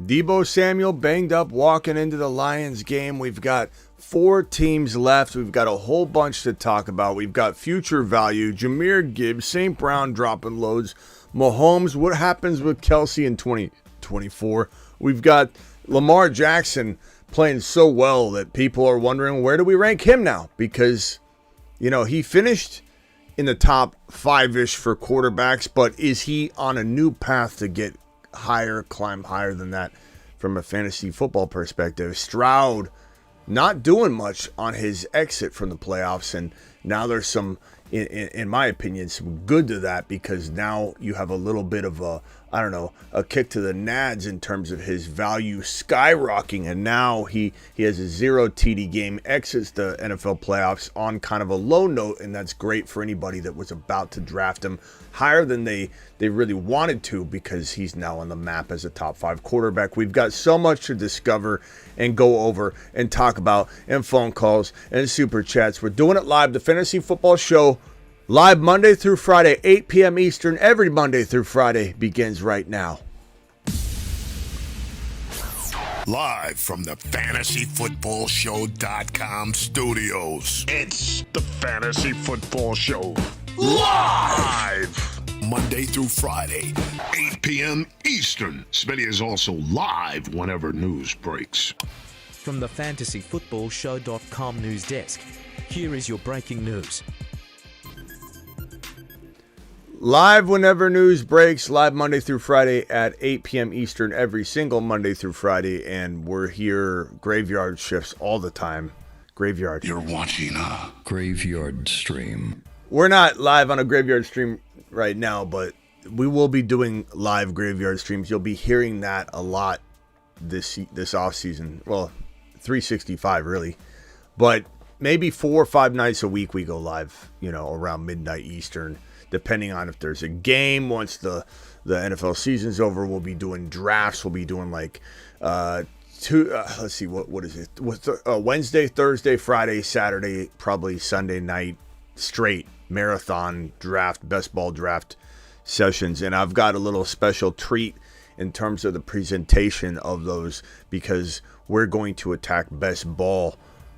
Deebo Samuel banged up walking into the Lions game. We've got 4 teams left. We've got a whole bunch to talk about. We've got future value, Jahmyr Gibbs, St. Brown dropping loads, Mahomes, what happens with Kelsey in 2024. We've got Lamar Jackson playing so well that people are wondering, where do we rank him now? Because, he finished in the top 5-ish for quarterbacks, but is he on a new path to get higher, climb higher than that from a fantasy football perspective? Stroud not doing much on his exit from the playoffs, and now there's some, in my opinion, some good to that, because now you have a little bit of a kick to the nads in terms of his value skyrocketing, and now he has a 0 TD game, exits the NFL playoffs on kind of a low note, and that's great for anybody that was about to draft him higher than they really wanted to, because he's now on the map as a top 5 quarterback. We've got so much to discover and go over and talk about, and phone calls and super chats. We're doing it live, the Fantasy Football Show, live Monday through Friday, 8 p.m. Eastern. Every Monday through Friday begins right now. Live from the FantasyFootballShow.com studios. It's the Fantasy Football Show. Live! Monday through Friday, 8 p.m. Eastern. Smitty is also live whenever news breaks. From the FantasyFootballShow.com news desk, here is your breaking news. Live whenever news breaks, live Monday through Friday at 8 p.m. Eastern every single Monday through Friday, and we're here graveyard shifts all the time. Graveyard. You're watching a graveyard stream. We're not live on a graveyard stream right now, but we will be doing live graveyard streams. You'll be hearing that a lot this off season. Well, 365 really, but maybe 4 or 5 nights a week we go live. Around midnight Eastern. Depending on if there's a game. Once the NFL season's over, we'll be doing drafts. We'll be doing like let's see, what is it? Wednesday, Thursday, Friday, Saturday, probably Sunday night straight marathon draft, best ball draft sessions. And I've got a little special treat in terms of the presentation of those, because we're going to attack best ball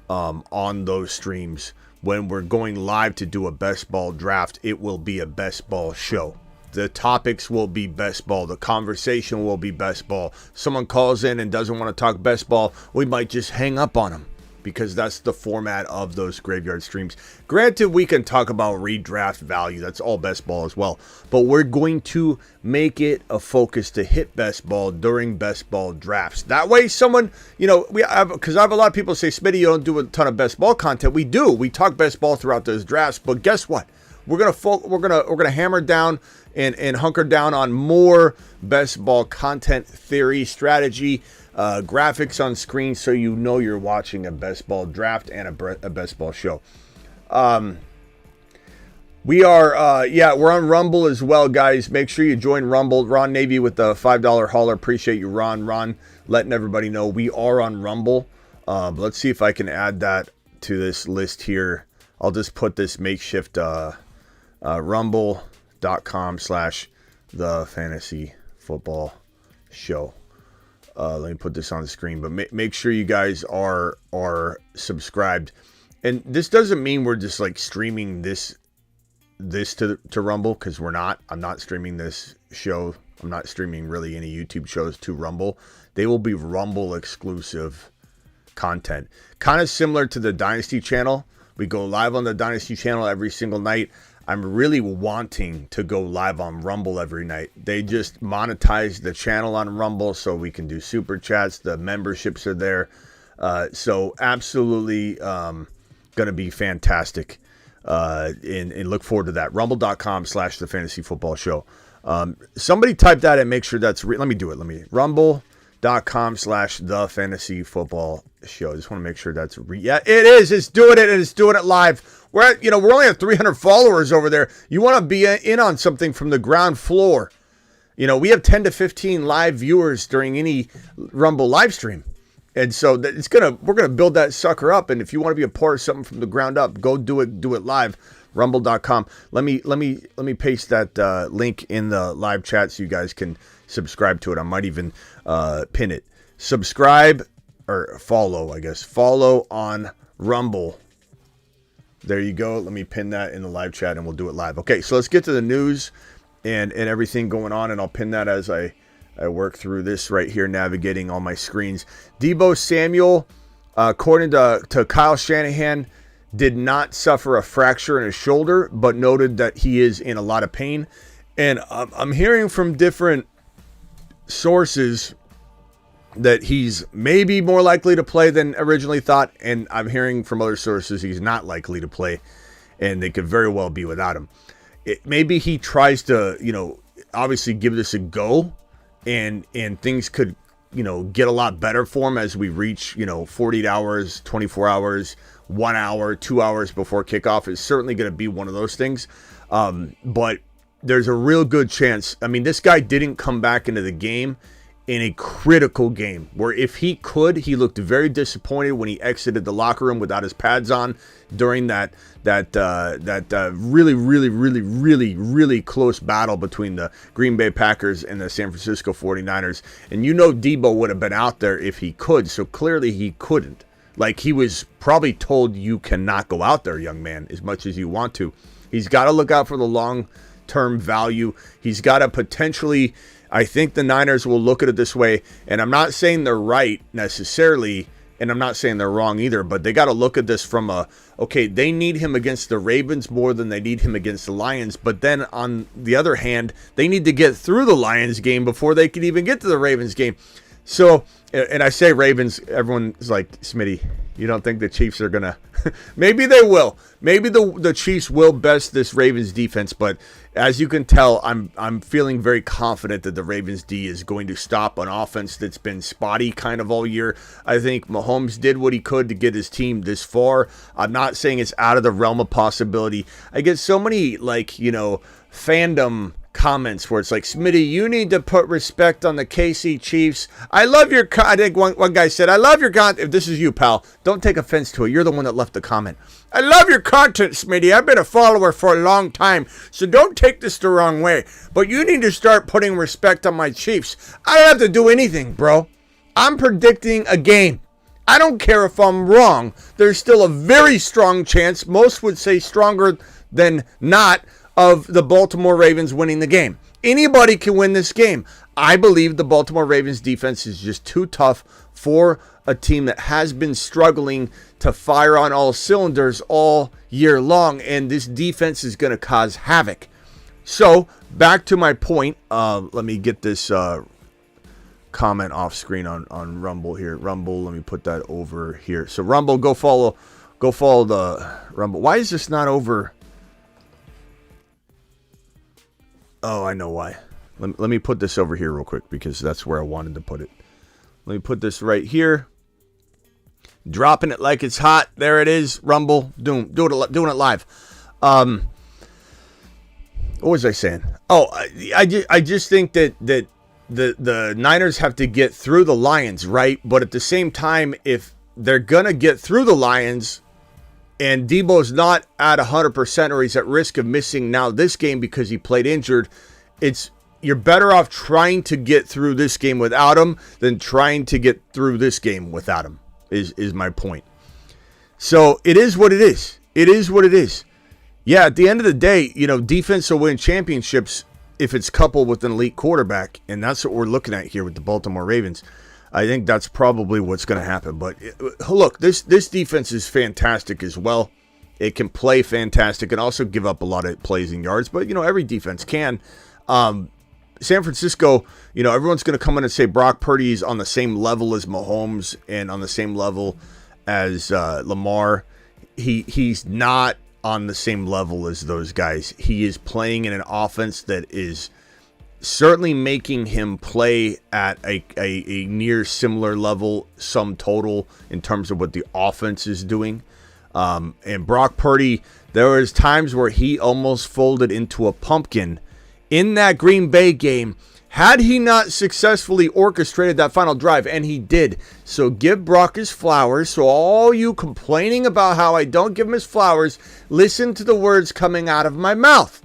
on those streams. When we're going live to do a best ball draft, it will be a best ball show. The topics will be best ball. The conversation will be best ball. Someone calls in and doesn't want to talk best ball, we might just hang up on them, because that's the format of those graveyard streams. Granted, we can talk about redraft value. That's all best ball as well. But we're going to make it a focus to hit best ball during best ball drafts. That way someone, because I have a lot of people say, Smitty, you don't do a ton of best ball content. We do. We talk best ball throughout those drafts. But guess what? We're gonna hammer down and hunker down on more best ball content, theory, strategy, graphics on screen, so you're watching a best ball draft and a best ball show. We are we're on Rumble as well, guys. Make sure you join Rumble. Ron Navy with the $5 hauler. Appreciate you, Ron letting everybody know we are on Rumble. Let's see if I can add that to this list here. I'll just put this makeshift rumble.com/the fantasy football show. Let me put this on the screen, but make sure you guys are subscribed. And this doesn't mean we're just like streaming this to Rumble, because we're not. I'm not streaming this show. I'm not streaming really any YouTube shows to Rumble. They will be Rumble exclusive content. Kind of similar to the Dynasty channel. We go live on the Dynasty channel every single night. I'm really wanting to go live on Rumble every night. They just monetized the channel on Rumble, so we can do super chats. The memberships are there. So absolutely going to be fantastic. And look forward to that. Rumble.com/the fantasy football show. Somebody type that and make sure that's let me do it. Rumble.com/the fantasy football show. I just want to make sure that's yeah, it is. It's doing it, and it's doing it live. We're only at 300 followers over there. You want to be in on something from the ground floor. We have 10 to 15 live viewers during any Rumble live stream. And so we're gonna build that sucker up. And if you want to be a part of something from the ground up, go do it live. Rumble.com. Let me paste that link in the live chat so you guys can subscribe to it. I might even pin it. Subscribe or follow, I guess. Follow on Rumble. There you go. Let me pin that in the live chat and we'll do it live. Okay, so let's get to the news and everything going on, and I'll pin that as I work through this right here, navigating all my screens. Deebo Samuel, according to Kyle Shanahan, did not suffer a fracture in his shoulder, but noted that he is in a lot of pain. And I'm hearing from different sources that he's maybe more likely to play than originally thought, and I'm hearing from other sources he's not likely to play, and they could very well be without him. Maybe he tries to, obviously give this a go, and things could, get a lot better for him as we reach, 48 hours, 24 hours, 1 hour, 2 hours before kickoff. Is certainly going to be one of those things, but there's a real good chance. I mean, this guy didn't come back into the game in a critical game where if he could, he looked very disappointed when he exited the locker room without his pads on during that really, really, really, really, really close battle between the Green Bay Packers and the San Francisco 49ers. And Deebo would have been out there if he could, so clearly he couldn't. Like, he was probably told, you cannot go out there, young man, as much as you want to. He's got to look out for the long-term value. He's got to potentially, I think the Niners will look at it this way, and I'm not saying they're right necessarily, and I'm not saying they're wrong either, but they got to look at this from okay, they need him against the Ravens more than they need him against the Lions, but then on the other hand, they need to get through the Lions game before they can even get to the Ravens game. So, and I say Ravens, everyone's like, Smitty, you don't think the Chiefs are going to... Maybe they will. Maybe the Chiefs will best this Ravens defense, but as you can tell, I'm feeling very confident that the Ravens D is going to stop an offense that's been spotty kind of all year. I think Mahomes did what he could to get his team this far. I'm not saying it's out of the realm of possibility. I get so many, fandom comments where it's like, Smitty, you need to put respect on the KC Chiefs. I love your I think one guy said, I love your content. If this is you, pal, don't take offense to it. You're the one that left the comment. I love your content, Smitty. I've been a follower for a long time, so don't take this the wrong way. But you need to start putting respect on my Chiefs. I don't have to do anything, bro. I'm predicting a game. I don't care if I'm wrong. There's still a very strong chance, most would say stronger than not, of the Baltimore Ravens winning the game. Anybody can win this game. I believe the Baltimore Ravens defense is just too tough for a team that has been struggling to fire on all cylinders all year long, and this defense is going to cause havoc. So, back to my point. Let me get this comment off screen on Rumble here. Rumble, let me put that over here. So, Rumble, go follow the Rumble. Why is this not over? Oh, I know why. Let me put this over here real quick because that's where I wanted to put it. Let me put this right here. Dropping it like it's hot. There it is. Rumble. Doing it live. What was I saying? Oh, I just think that the Niners have to get through the Lions, right? But at the same time, if they're going to get through the Lions, and Deebo's not at 100% or he's at risk of missing now this game because he played injured, you're better off trying to get through this game without him than trying to get through this game without him, is my point. So it is what it is. It is what it is. Yeah, at the end of the day, defense will win championships if it's coupled with an elite quarterback, and that's what we're looking at here with the Baltimore Ravens. I think that's probably what's going to happen. But look, this defense is fantastic as well. It can play fantastic and also give up a lot of plays and yards. But, every defense can. San Francisco, everyone's going to come in and say Brock Purdy's on the same level as Mahomes and on the same level as Lamar. He's not on the same level as those guys. He is playing in an offense that is certainly making him play at a near similar level, sum total, in terms of what the offense is doing. And Brock Purdy, there was times where he almost folded into a pumpkin in that Green Bay game had he not successfully orchestrated that final drive, and he did. So give Brock his flowers. So all you complaining about how I don't give him his flowers, listen to the words coming out of my mouth.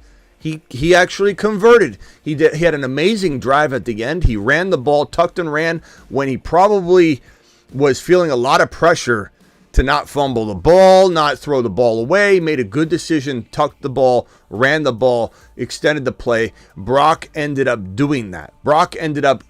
He actually converted. He had an amazing drive at the end. He ran the ball, tucked and ran when he probably was feeling a lot of pressure to not fumble the ball, not throw the ball away. Made a good decision, tucked the ball, ran the ball, extended the play. Brock ended up doing that. Brock ended up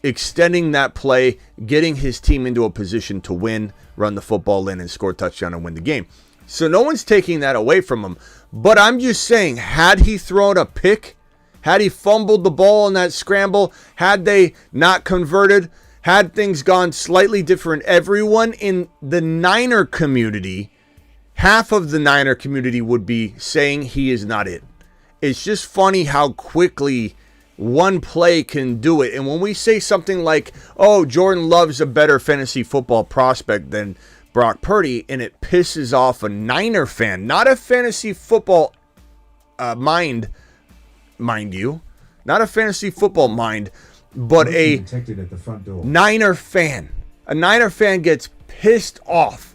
extending that play, getting his team into a position to win, run the football in, and score a touchdown and win the game. So no one's taking that away from him. But I'm just saying, had he thrown a pick, had he fumbled the ball in that scramble, had they not converted, had things gone slightly different, everyone in the Niner community, half of the Niner community would be saying he is not it. It's just funny how quickly one play can do it. And when we say something like, oh, Jordan Love's a better fantasy football prospect than Brock Purdy, and it pisses off a Niner fan, not a fantasy football mind you, not a fantasy football mind, but a detected at the front door. Niner fan. A Niner fan gets pissed off,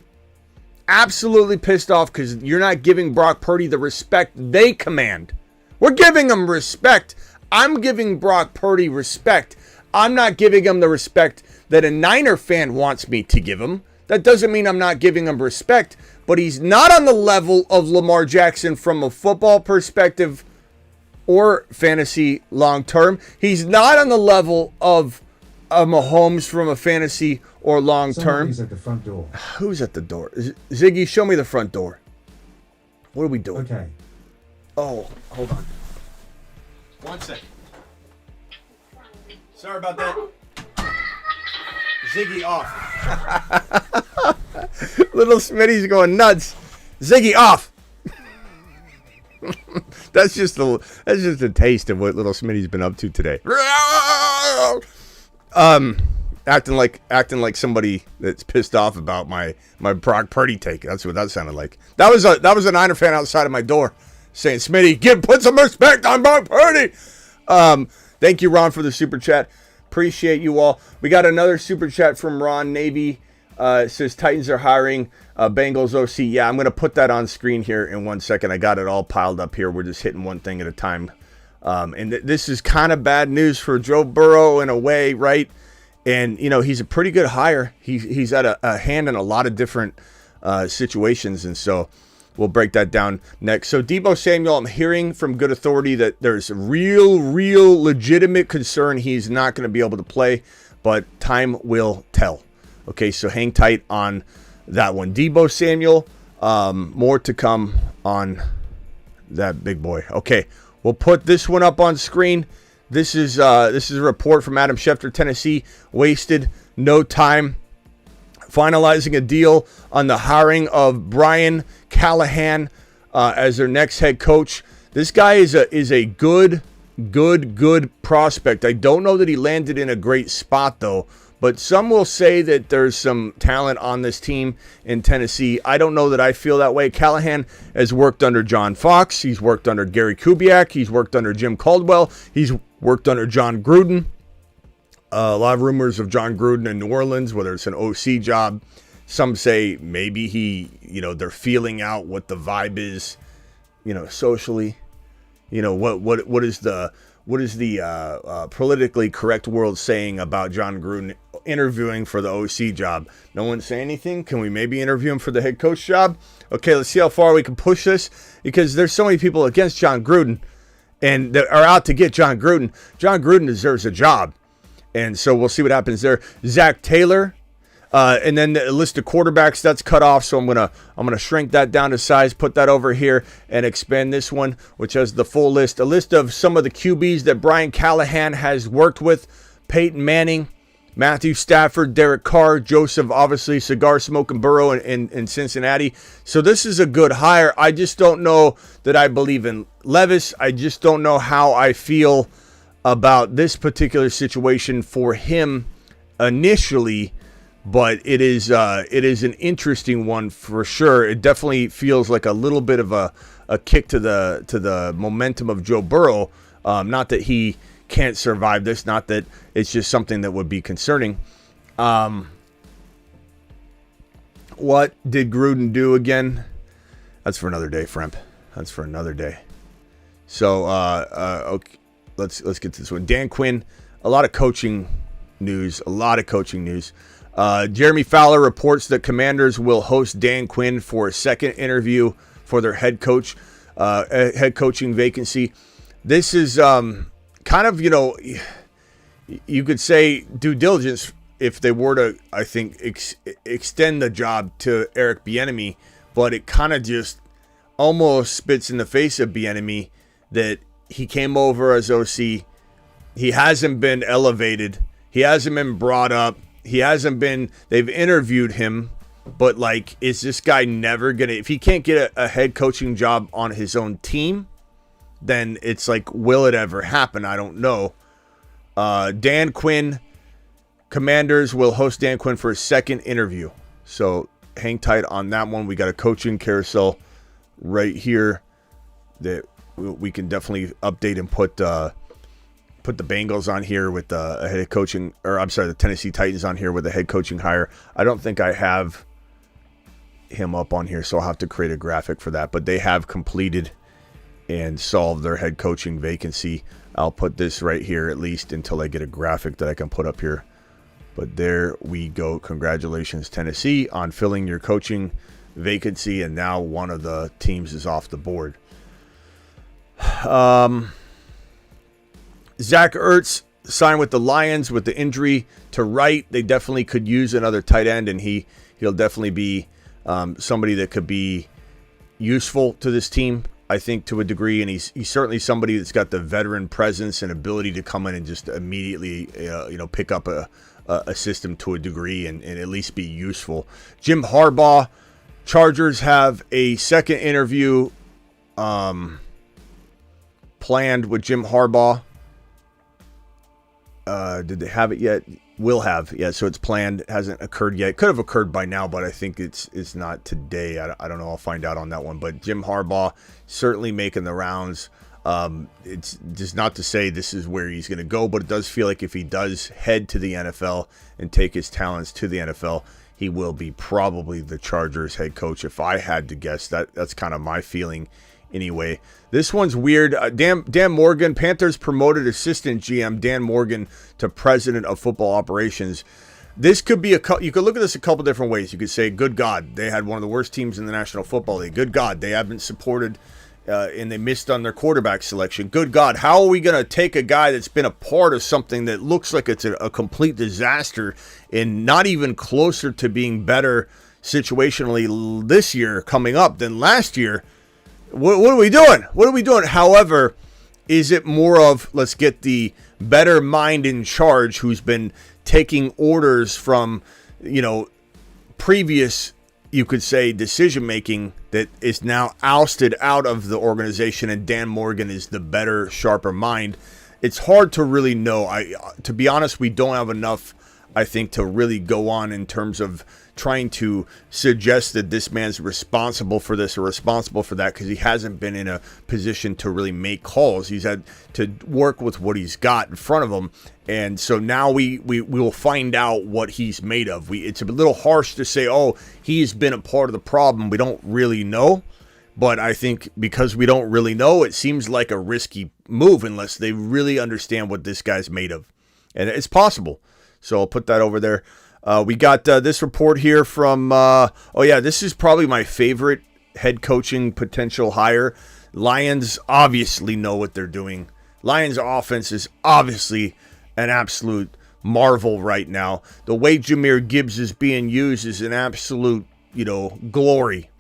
absolutely pissed off, because you're not giving Brock Purdy the respect they command. We're giving him respect. I'm giving Brock Purdy respect. I'm not giving him the respect that a Niner fan wants me to give him. That doesn't mean I'm not giving him respect, but he's not on the level of Lamar Jackson from a football perspective or fantasy long term. He's not on the level of Mahomes from a fantasy or long term. Somebody's at the front door. Who's at the door? Ziggy, show me the front door. What are we doing? Okay. Oh, hold on. 1 second. Sorry about that. Ziggy off. Little Smitty's going nuts. Ziggy off. That's just a taste of what little Smitty's been up to today. Acting like somebody that's pissed off about my Brock Purdy take. That's what that sounded like. That was a Niner fan outside of my door saying, "Smitty, put some respect on Brock Purdy." Thank you, Ron, for the super chat. Appreciate you all. We got another super chat from Ron Navy. It says Titans are hiring Bengals OC. Yeah, I'm going to put that on screen here in 1 second. I got it all piled up here. We're just hitting one thing at a time. And this is kind of bad news for Joe Burrow in a way, right? And, you know, he's a pretty good hire. He's had a hand in a lot of different situations. And so we'll break that down next. So Deebo Samuel, I'm hearing from good authority that there's real legitimate concern he's not going to be able to play, but time will tell. Okay, so hang tight on that one. Deebo Samuel, more to come on that big boy. Okay, we'll put this one up on screen. This is a report from Adam Schefter, Tennessee. Wasted no time finalizing a deal on the hiring of Brian Callahan as their next head coach. This guy is a good prospect. I don't know that he landed in a great spot though, but some will say that there's some talent on this team in Tennessee. I don't know that I feel that way. Callahan has worked under John Fox. He's worked under Gary Kubiak. He's worked under Jim Caldwell. He's worked under John Gruden. A lot of rumors of John Gruden in New Orleans, whether it's an OC job. Some say maybe they're feeling out what the vibe is, socially. What is the politically correct world saying about John Gruden interviewing for the OC job? No one say anything? Can we maybe interview him for the head coach job? Okay, let's see how far we can push this, because there's so many people against John Gruden and that are out to get John Gruden. John Gruden deserves a job. And so we'll see what happens there. Zach Taylor, and then the list of quarterbacks that's cut off. So I'm gonna shrink that down to size, put that over here, and expand this one, which has the full list. A list of some of the QBs that Brian Callahan has worked with: Peyton Manning, Matthew Stafford, Derek Carr, Joseph, obviously cigar smoking Burrow in Cincinnati. So this is a good hire. I just don't know that I believe in Levis. I just don't know how I feel about this particular situation for him initially, but it is an interesting one for sure. It definitely feels like a little bit of a kick to the momentum of Joe Burrow. Not that he can't survive this, not that it's just something that would be concerning. What did Gruden do again? That's for another day, Fremp. That's for another day. So okay, let's get to this one. Dan Quinn, a lot of coaching news. Jeremy Fowler reports that Commanders will host Dan Quinn for a second interview for their head coaching vacancy. This is kind of, you could say due diligence if they were to, I think, extend the job to Eric Bieniemy, but it kind of just almost spits in the face of Bieniemy that he came over as OC. He hasn't been elevated. He hasn't been brought up. They've interviewed him, but like, is this guy never going to, if he can't get a head coaching job on his own team, then it's like, will it ever happen? I don't know. Dan Quinn, Commanders will host Dan Quinn for a second interview. So hang tight on that one. We got a coaching carousel right here that we can definitely update and put the Bengals on here with a head coaching, or I'm sorry, the Tennessee Titans on here with a head coaching hire. I don't think I have him up on here, so I'll have to create a graphic for that. But they have completed and solved their head coaching vacancy. I'll put this right here at least until I get a graphic that I can put up here. But there we go. Congratulations, Tennessee, on filling your coaching vacancy, and now one of the teams is off the board. Zach Ertz signed with the Lions with the injury to Wright. They definitely could use another tight end, and he'll definitely be somebody that could be useful to this team, I think, to a degree. And he's certainly somebody that's got the veteran presence and ability to come in and just immediately pick up a system to a degree and at least be useful. Jim Harbaugh, Chargers have a second interview planned with Jim Harbaugh. Did they have it yet? Will have. Yeah, so it's planned. It hasn't occurred yet. It could have occurred by now, but I think it's not today. I don't know. I'll find out on that one. But Jim Harbaugh certainly making the rounds. It's just not to say this is where he's going to go, but it does feel like if he does head to the NFL and take his talents to the NFL, he will be probably the Chargers head coach. If I had to guess, that's kind of my feeling anyway. This one's weird. Dan Morgan, Panthers promoted assistant GM Dan Morgan to president of football operations. This could be you could look at this a couple different ways. You could say, good God, they had one of the worst teams in the National Football League. Good God, they haven't supported and they missed on their quarterback selection. Good God, how are we going to take a guy that's been a part of something that looks like it's a complete disaster and not even closer to being better situationally this year coming up than last year? What are we doing? What are we doing? However, is it more of let's get the better mind in charge who's been taking orders from, previous, you could say, decision-making that is now ousted out of the organization, and Dan Morgan is the better, sharper mind? It's hard to really know. To be honest, we don't have enough, I think, to really go on in terms of trying to suggest that this man's responsible for this or responsible for that, because he hasn't been in a position to really make calls. He's had to work with what he's got in front of him. And so now we will find out what he's made of. It's a little harsh to say, oh, he's been a part of the problem. We don't really know. But I think because we don't really know, it seems like a risky move unless they really understand what this guy's made of. And it's possible. So I'll put that over there. We got this report here from, this is probably my favorite head coaching potential hire. Lions obviously know what they're doing. Lions offense is obviously an absolute marvel right now. The way Jahmyr Gibbs is being used is an absolute, glory.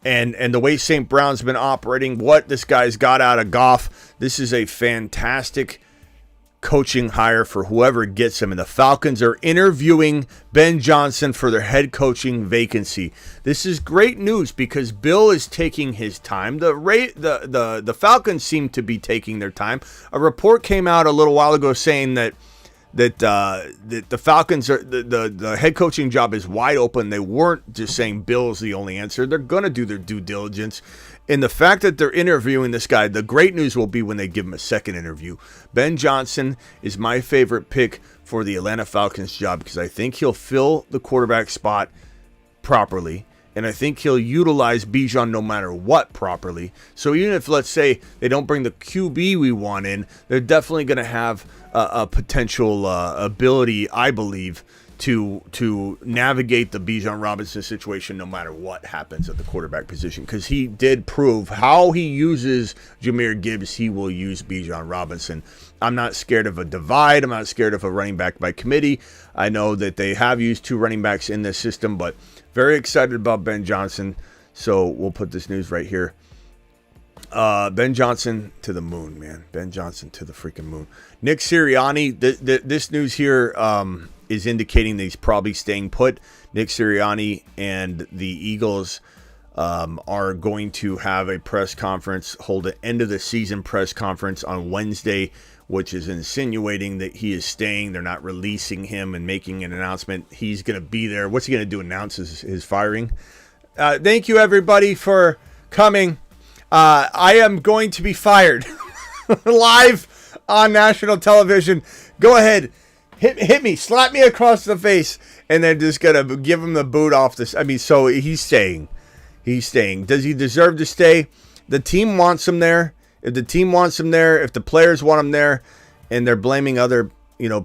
And the way St. Brown's been operating, what this guy's got out of Goff, this is a fantastic coaching hire for whoever gets him. And the Falcons are interviewing Ben Johnson for their head coaching vacancy. This is great news because Bill is taking his time. The Falcons seem to be taking their time. A report came out a little while ago saying that the Falcons are the head coaching job is wide open. They weren't just saying Bill's the only answer. They're going to do their due diligence. And the fact that they're interviewing this guy, the great news will be when they give him a second interview. Ben Johnson is my favorite pick for the Atlanta Falcons job because I think he'll fill the quarterback spot properly. And I think he'll utilize Bijan no matter what properly. So even if, let's say, they don't bring the QB we want in, they're definitely going to have a potential ability, I believe, to navigate the Bijan Robinson situation no matter what happens at the quarterback position. Because he did prove how he uses Jahmyr Gibbs, he will use Bijan Robinson. I'm not scared of a divide. I'm not scared of a running back by committee. I know that they have used 2 running backs in this system, but very excited about Ben Johnson. So we'll put this news right here. Ben Johnson to the moon, man. Ben Johnson to the freaking moon. Nick Sirianni, this news here is indicating that he's probably staying put. Nick Sirianni and the Eagles are going to have a press conference, hold an end of the season press conference on Wednesday, which is insinuating that he is staying. They're not releasing him and making an announcement. He's going to be there. What's he going to do? Announce his firing? Thank you, everybody, for coming. I am going to be fired live on national television. Go ahead. Hit me. Slap me across the face. And then just going to give him the boot off this. I mean, so he's staying. He's staying. Does he deserve to stay? The team wants him there. If the team wants him there, if the players want him there, and they're blaming other,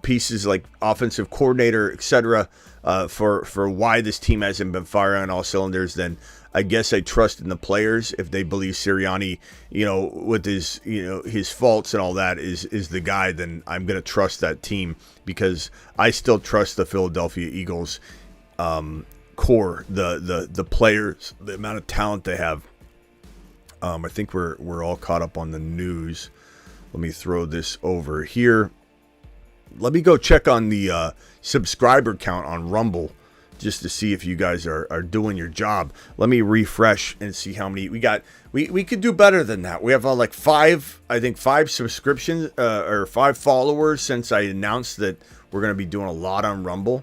pieces like offensive coordinator, etc., for why this team hasn't been firing on all cylinders, then I guess I trust in the players. If they believe Sirianni, with his faults and all that is the guy, then I'm going to trust that team because I still trust the Philadelphia Eagles core, the players, the amount of talent they have. I think we're all caught up on the news. Let me throw this over here. Let me go check on the subscriber count on Rumble just to see if you guys are doing your job. Let me refresh and see how many we got. We could do better than that. We have five subscriptions or 5 followers since I announced that we're going to be doing a lot on Rumble.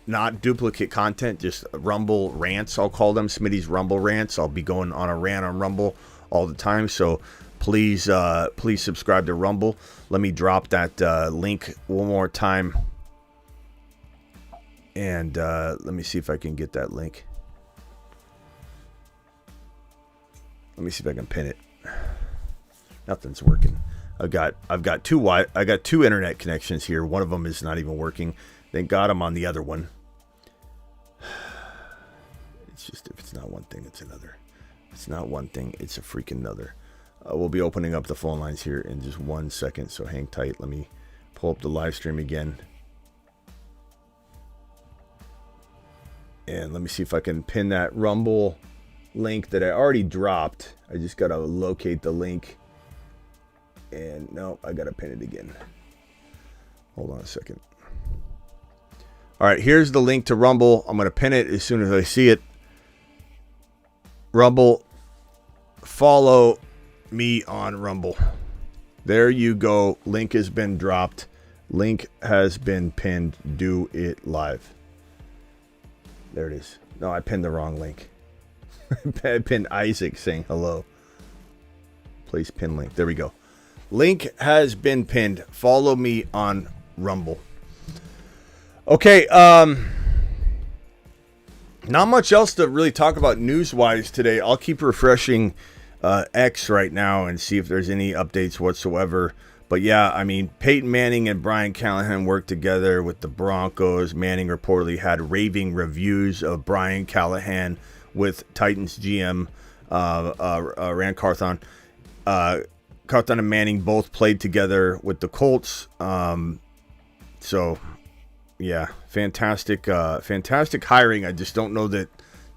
Not duplicate content, just Rumble rants, I'll call them. Smitty's Rumble rants. I'll be going on a rant on Rumble all the time. So please subscribe to Rumble. Let me drop that link one more time. And let me see if I can get that link. Let me see if I can pin it. Nothing's working. I've got two internet connections here. One of them is not even working. Thank God I'm on the other one. It's just if it's not one thing, it's another. If it's not one thing, it's a freaking another. We'll be opening up the phone lines here in just 1 second, so hang tight. Let me pull up the live stream again. And let me see if I can pin that Rumble link that I already dropped. I just got to locate the link. And no, I got to pin it again. Hold on a second. All right, here's the link to Rumble. I'm going to pin it as soon as I see it. Rumble, follow me on Rumble. There you go. Link has been dropped. Link has been pinned. Do it live. There it is. No, I pinned the wrong link. I pinned Isaac saying hello. Please pin link. There we go. Link has been pinned. Follow me on Rumble. Okay, not much else to really talk about news-wise today. I'll keep refreshing X right now and see if there's any updates whatsoever. But yeah, I mean, Peyton Manning and Brian Callahan worked together with the Broncos. Manning reportedly had raving reviews of Brian Callahan with Titans GM Rand Carthon. Carthon and Manning both played together with the Colts. So, yeah, fantastic hiring. I just don't know that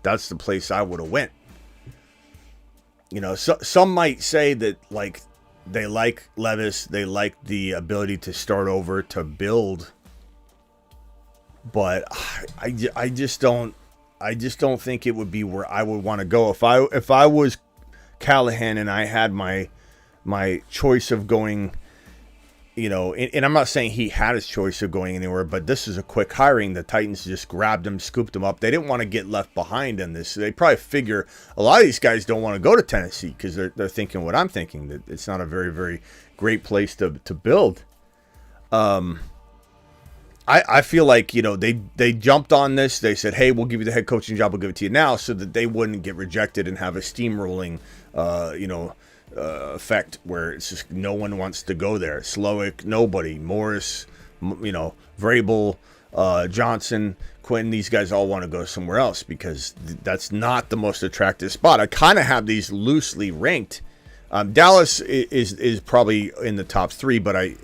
that's the place I would have went. Some might say that, like, they like Levis, they like the ability to start over, to build. But I just don't think it would be where I would want to go. If I was Callahan and I had my choice of going, and I'm not saying he had his choice of going anywhere, but this is a quick hiring. The Titans just grabbed him, scooped him up. They didn't want to get left behind in this. They probably figure a lot of these guys don't want to go to Tennessee because they're thinking what I'm thinking, that it's not a very, very great place to build. I feel like, they jumped on this. They said, hey, we'll give you the head coaching job. We'll give it to you now so that they wouldn't get rejected and have a steamrolling, effect where it's just no one wants to go there. Slowick, nobody. Morris, Vrabel, Johnson, Quinn, these guys all want to go somewhere else because that's not the most attractive spot. I kind of have these loosely ranked. Dallas is probably in the top 3, but I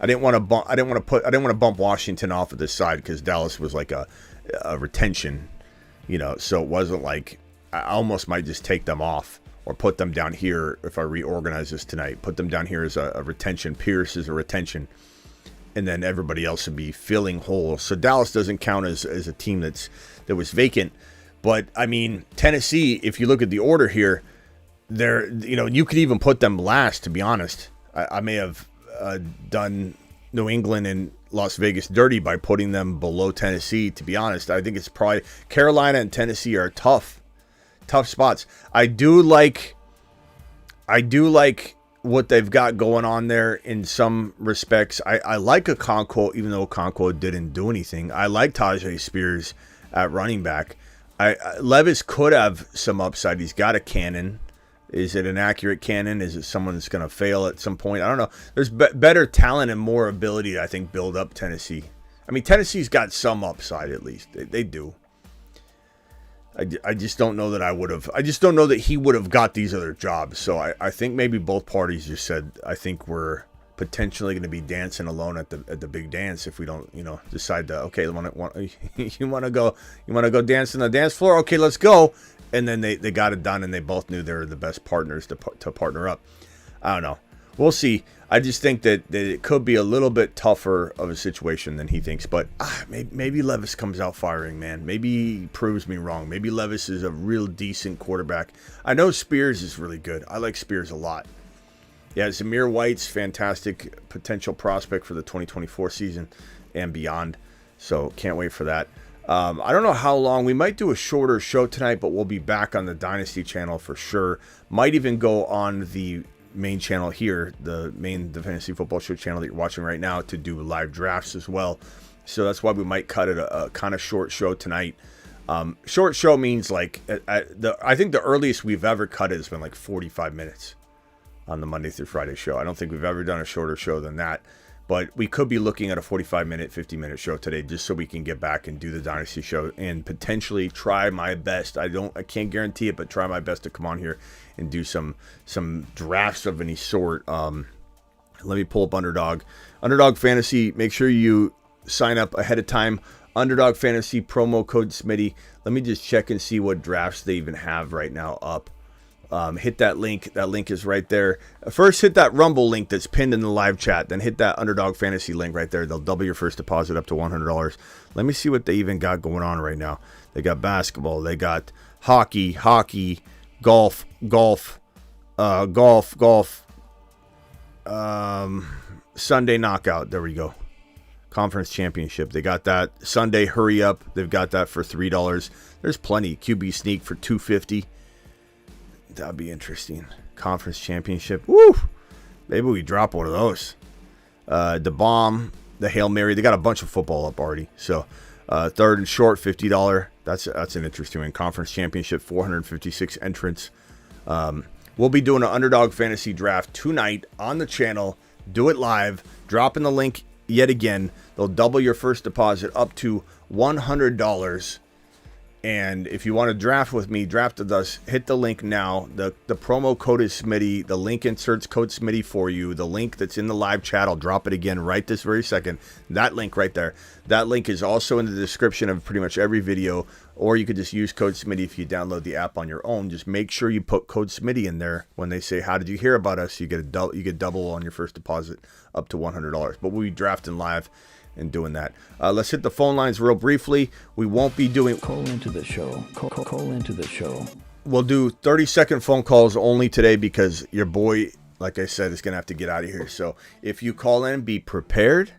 didn't want to bump Washington off of this side because Dallas was like a retention, so it wasn't like I almost might just take them off or put them down here if I reorganize this tonight. Put them down here as a retention. Pierce is a retention, and then everybody else would be filling holes. So Dallas doesn't count as a team that was vacant. But I mean, Tennessee, if you look at the order here, you could even put them last. To be honest, I may have done New England and Las Vegas dirty by putting them below Tennessee. To be honest, I think it's probably Carolina and Tennessee are tough spots. I do like what they've got going on there in some respects. I like Okonkwo, even though Okonkwo didn't do anything. I like Tajay Spears at running back. Levis could have some upside. He's got a cannon. Is it an accurate cannon? Is it someone that's going to fail at some point? I don't know. There's better talent and more ability to, I think, build up Tennessee. I mean, Tennessee's got some upside at least. They do. I just don't know that I just don't know that he would have got these other jobs. So I think maybe both parties just said, I think we're potentially going to be dancing alone at the big dance if we don't, decide to, okay, you want to go dance on the dance floor? Okay, let's go. And then they got it done, and they both knew they were the best partners to partner up. I don't know. We'll see. I just think that it could be a little bit tougher of a situation than he thinks. But maybe Levis comes out firing, man. Maybe he proves me wrong. Maybe Levis is a real decent quarterback. I know Spears is really good. I like Spears a lot. Yeah, Zamir White's fantastic potential prospect for the 2024 season and beyond. So can't wait for that. I don't know how long. We might do a shorter show tonight, but we'll be back on the Dynasty channel for sure. Might even go on the main channel here, the Fantasy Football Show channel that you're watching right now, to do live drafts as well. So that's why we might cut it a kind of short show tonight. Short show means like I think the earliest we've ever cut it has been like 45 minutes on the Monday through Friday show. I don't think we've ever done a shorter show than that. But we could be looking at a 45-minute, 50-minute show today just so we can get back and do the Dynasty show and potentially try my best. I can't guarantee it, but try my best to come on here and do some drafts of any sort. Let me pull up Underdog. Underdog Fantasy, make sure you sign up ahead of time. Underdog Fantasy, promo code Smitty. Let me just check and see what drafts they even have right now up. Hit that link. That link is right there. First, hit that Rumble link that's pinned in the live chat. Then hit that Underdog Fantasy link right there. They'll double your first deposit up to $100. Let me see what they even got going on right now. They got basketball. They got hockey, golf. Sunday knockout. There we go. Conference championship. They got that. Sunday hurry up. They've got that for $3. There's plenty. QB sneak for $2.50. That'd be interesting. Conference championship. Woo! Maybe we drop one of those. The bomb, the Hail Mary. They got a bunch of football up already. So, third and short, $50. That's an interesting one. Conference championship, 456 entrants. We'll be doing an Underdog Fantasy draft tonight on the channel. Do it live. Drop in the link yet again. They'll double your first deposit up to $100. And if you want to draft with me, draft with us, hit the link now. The promo code is Smitty. The link inserts code Smitty for you. The link that's in the live chat, I'll drop it again right this very second. That link right there. That link is also in the description of pretty much every video. Or you could just use code Smitty if you download the app on your own. Just make sure you put code Smitty in there when they say, how did you hear about us? You get double on your first deposit up to $100. But we'll be drafting live and doing that. Let's hit the phone lines real briefly. We won't be doing... Call into the show. Call into the show. We'll do 30-second phone calls only today because your boy, like I said, is going to have to get out of here. So if you call in, be prepared,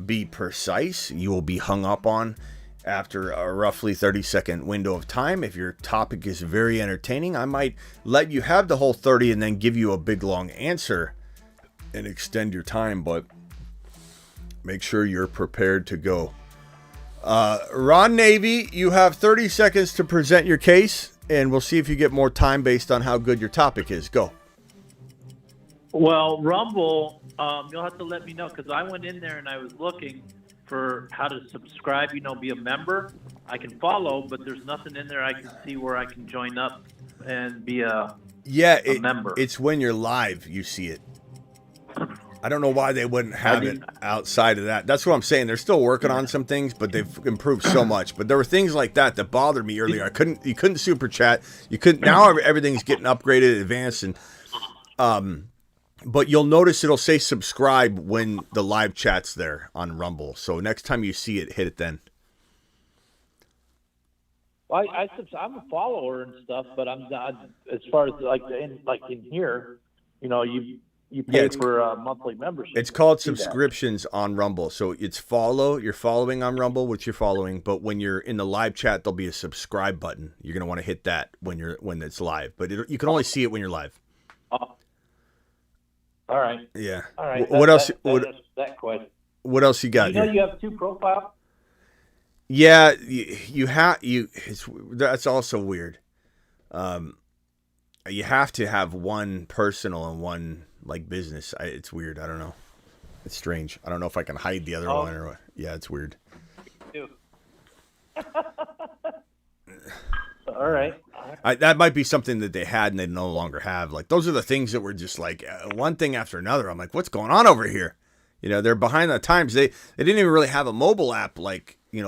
be precise. You will be hung up on after a roughly 30-second window of time. If your topic is very entertaining, I might let you have the whole 30 and then give you a big long answer and extend your time. But Make sure you're prepared to go. Ron Navy, you have 30 seconds to present your case, and we'll see if you get more time based on how good your topic is. Go. Well, Rumble, you'll have to let me know because I went in there and I was looking for how to subscribe, be a member. I can follow, but there's nothing in there I can see where I can join up and be a member. It's when you're live you see it. I don't know why they wouldn't have it outside of that. That's what I'm saying. They're still working on some things, but they've improved so much. But there were things like that bothered me earlier. You couldn't super chat. You couldn't. Now everything's getting upgraded, advanced, and but you'll notice it'll say subscribe when the live chat's there on Rumble. So next time you see it, hit it then. Well, I'm a follower and stuff, but I'm not as far as in here. You pay for a monthly membership. It's called subscriptions on Rumble. So it's follow. You're following on Rumble, which you're following. But when you're in the live chat, there'll be a subscribe button. You're gonna want to hit that when it's live. But you can only see it when you're live. All right. Yeah. All right. What else? That question. What else you got? You have two profiles. Yeah, you have. That's also weird. You have to have one personal and one business. It's weird. I don't know. It's strange. I don't know if I can hide the other one or what. Yeah, it's weird. All right. That might be something that they had and they no longer have. Those are the things that were just one thing after another. I'm like, what's going on over here? They're behind the times. They didn't even really have a mobile app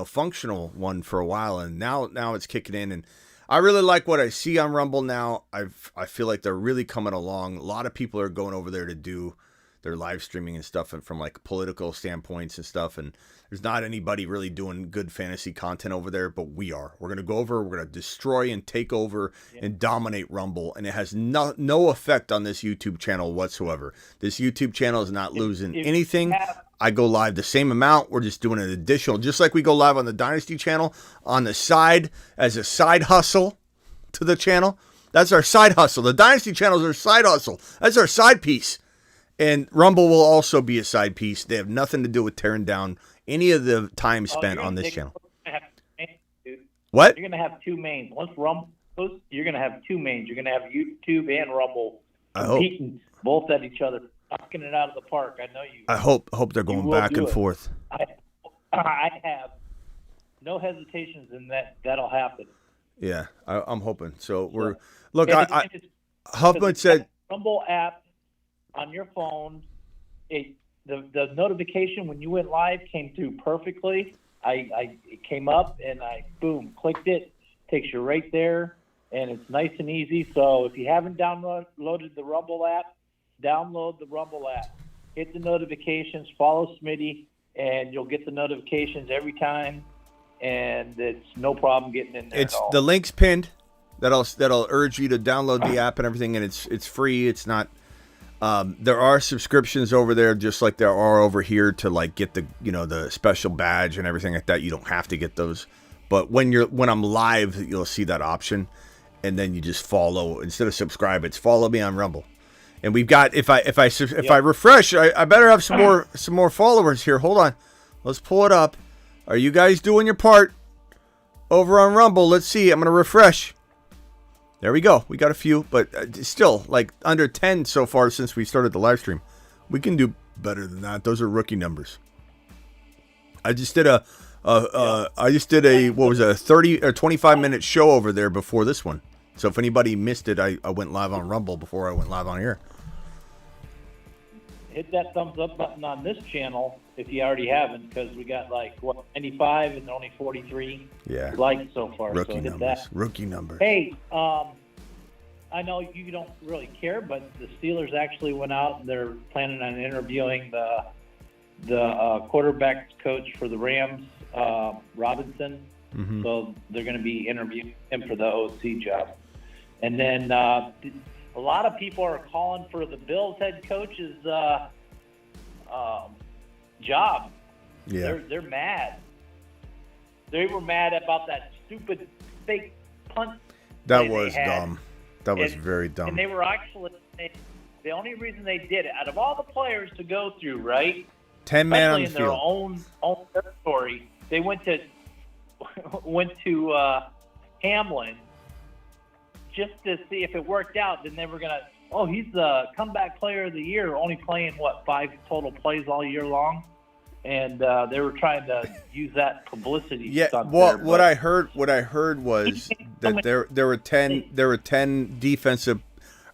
functional one for a while, and now it's kicking in. And I really like what I see on Rumble now. I feel like they're really coming along. A lot of people are going over there to do their live streaming and stuff, and from political standpoints and stuff. And there's not anybody really doing good fantasy content over there, but we are. We're going to go over, we're going to destroy and take over and dominate Rumble. And it has no effect on this YouTube channel whatsoever. This YouTube channel is not losing anything. I go live the same amount. We're just doing an additional, just like we go live on the Dynasty channel on the side as a side hustle to the channel. That's our side hustle. The Dynasty channel is our side hustle. That's our side piece. And Rumble will also be a side piece. They have nothing to do with tearing down any of the time spent on this channel. What? You're going to have two mains. Once Rumble goes, you're going to have two mains. You're going to have YouTube and Rumble competing both at each other, knocking it out of the park. I know you. I hope they're going back and forth. I have no hesitations in that'll happen. Yeah, I'm hoping. So Huffman said Rumble app on your phone. The notification when you went live came through perfectly. It came up and I clicked it. Takes you right there, and it's nice and easy. So if you haven't downloaded the Rumble app, download the Rumble app. Hit the notifications. Follow Smitty, and you'll get the notifications every time. And it's no problem getting in there. It's the link's pinned. That'll urge you to download the app and everything, and it's free. It's not. There are subscriptions over there, just like there are over here to get the special badge and everything like that. You don't have to get those, but when I'm live, you'll see that option, and then you just follow instead of subscribe. It's follow me on Rumble, and we've got if I refresh, I better have some more followers here. Hold on, let's pull it up. Are you guys doing your part over on Rumble? Let's see. I'm gonna refresh. There we go. We got a few, but still, under 10 so far since we started the live stream. We can do better than that. Those are rookie numbers. I just did a 30 or 25 minute show over there before this one. So if anybody missed it, I went live on Rumble before I went live on here. Hit that thumbs up button on this channel if you already haven't, because we got 95 and only 43 likes so far. Rookie so numbers. That. Rookie numbers. Hey, I know you don't really care, but the Steelers actually went out and they're planning on interviewing the quarterback coach for the Rams, Robinson. Mm-hmm. So they're going to be interviewing him for the OC job. And then a lot of people are calling for the Bills head coach's job. Yeah. They're mad. They were mad about that stupid fake punt. That was dumb. That was very dumb. And they were actually the only reason they did it, out of all the players to go through, right? 10-man on especially the in their field. own territory. They went to Hamlin just to see if it worked out. Then they were gonna, oh, he's the comeback player of the year, only playing 5 total plays all year long, and they were trying to use that publicity. Yeah, stunt what there, what but I heard was that there were 10 defensive,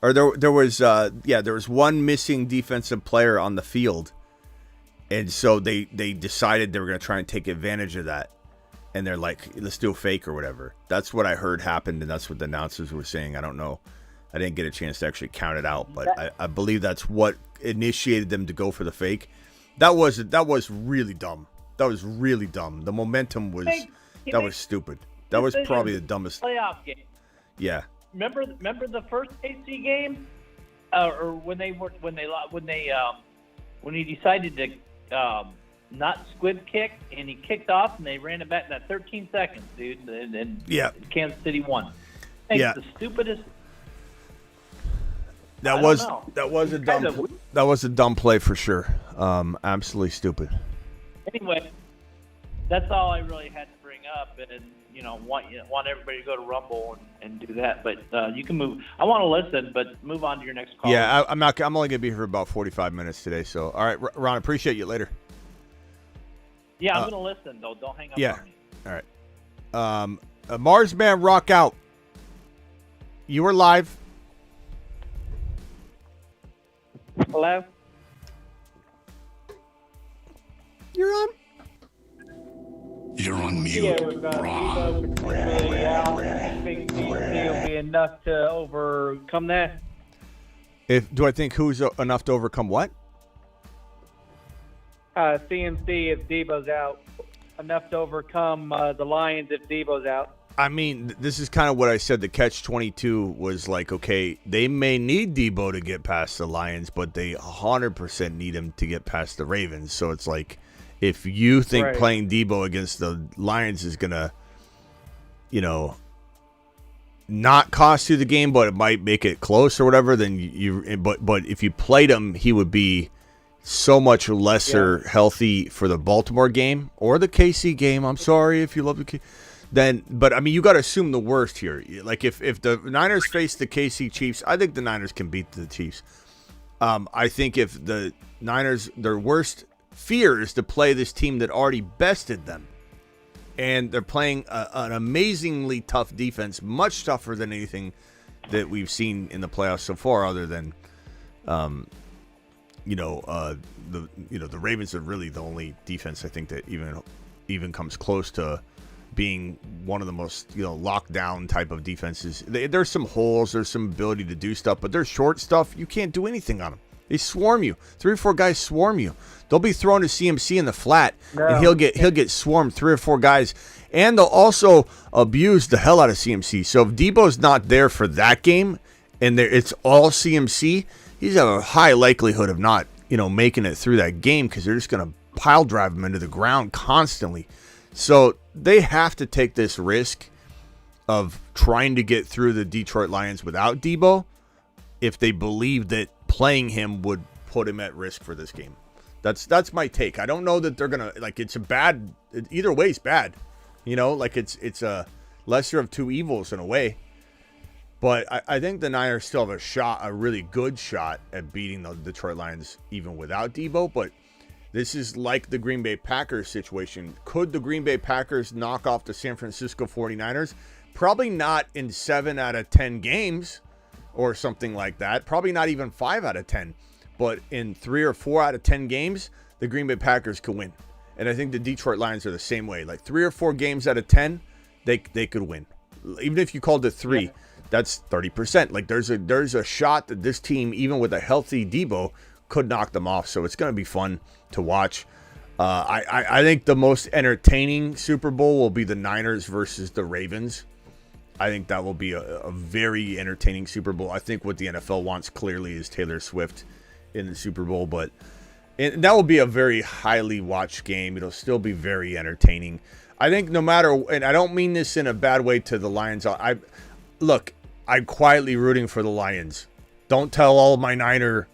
or there was one missing defensive player on the field, and so they decided they were going to try and take advantage of that, and they're like, let's do a fake or whatever. That's what I heard happened, and that's what the announcers were saying. I don't know, I didn't get a chance to actually count it out, but I believe that's what initiated them to go for the fake. That was really dumb. That was really dumb. The momentum was stupid. That was probably the dumbest playoff game. Yeah. Remember the first KC game, or when he decided to not squib kick and he kicked off and they ran it back in that 13 seconds, dude, and Kansas City won. Yeah. The stupidest. That was a dumb play for sure. Absolutely stupid. Anyway, that's all I really had to bring up, and want everybody to go to Rumble and do that. But you can move. I want to listen, but move on to your next call. Yeah, I'm not. I'm only gonna be here for about 45 minutes today. So, all right, Ron, appreciate you later. Yeah, I'm gonna listen though. Don't hang up on me. All right. Marsman, rock out. You were live. Hello. You're on. You're on mute. Yeah, we've got Deebo potentially out. I think CMC will be enough to overcome that. Do I think who's enough to overcome what? CMC if Deebo's out, enough to overcome the Lions if Deebo's out. I mean, this is kind of what I said. The catch-22 was like, okay, they may need Deebo to get past the Lions, but they 100% need him to get past the Ravens. So it's like, if you think playing Deebo against the Lions is going to, not cost you the game, but it might make it close or whatever, then but if you played him, he would be so much lesser healthy for the Baltimore game or the KC game. I'm sorry if you love the KC. But I mean, you got to assume the worst here. Like if the Niners face the KC Chiefs, I think the Niners can beat the Chiefs. I think if the Niners, their worst fear is to play this team that already bested them, and they're playing an amazingly tough defense, much tougher than anything that we've seen in the playoffs so far, other than, the Ravens are really the only defense I think that even comes close to being one of the most locked down type of defenses. There's some holes, there's some ability to do stuff, but there's short stuff. You can't do anything on them. They swarm you. 3 or 4 guys swarm you. They'll be throwing to CMC in the flat, and he'll get swarmed 3 or 4 guys, and they'll also abuse the hell out of CMC. So if Deebo's not there for that game, and it's all CMC, he's have a high likelihood of not making it through that game because they're just gonna pile drive him into the ground constantly. So they have to take this risk of trying to get through the Detroit Lions without Deebo if they believe that playing him would put him at risk for this game. That's my take. I don't know that they're going to, like, it's a bad, either way is bad. Like it's a lesser of two evils in a way. But I think the Niners still have a really good shot at beating the Detroit Lions even without Deebo, but this is like the Green Bay Packers situation. Could the Green Bay Packers knock off the San Francisco 49ers? Probably not in 7 out of 10 games or something like that. Probably not even 5 out of 10. But in 3 or 4 out of 10 games, the Green Bay Packers could win. And I think the Detroit Lions are the same way. Like 3 or 4 games out of 10, they could win. Even if you called it 3, that's 30%. Like there's a shot that this team, even with a healthy Deebo, could knock them off. So it's going to be fun to watch. I think the most entertaining Super Bowl will be the Niners versus the Ravens. I think that will be a very entertaining Super Bowl. I think what the NFL wants clearly is Taylor Swift in the Super Bowl, but that will be a very highly watched game. It'll still be very entertaining. I think no matter, and I don't mean this in a bad way to the Lions. I'm quietly rooting for the Lions. Don't tell all my Niner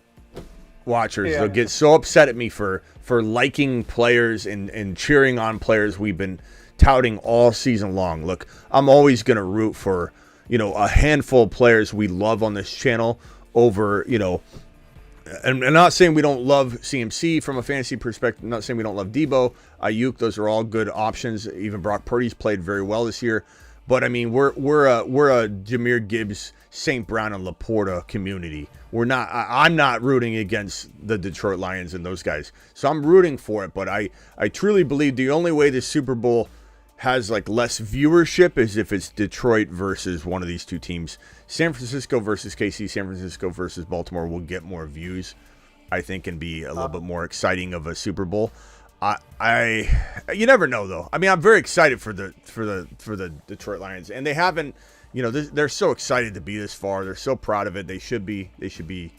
watchers. Yeah. They'll get so upset at me for liking players and cheering on players we've been touting all season long. Look, I'm always going to root for, a handful of players we love on this channel over, and I'm not saying we don't love CMC from a fantasy perspective. I'm not saying we don't love Deebo, Ayuk. Those are all good options. Even Brock Purdy's played very well this year. But I mean, we're a Jahmyr Gibbs, St. Brown, and Laporta community. We're not. I'm not rooting against the Detroit Lions and those guys. So I'm rooting for it. But I truly believe the only way the Super Bowl has like less viewership is if it's Detroit versus one of these two teams. San Francisco versus KC, San Francisco versus Baltimore will get more views, I think, and be a little bit more exciting of a Super Bowl. You never know though. I mean, I'm very excited for the Detroit Lions, and they haven't, they're so excited to be this far. They're so proud of it. They should be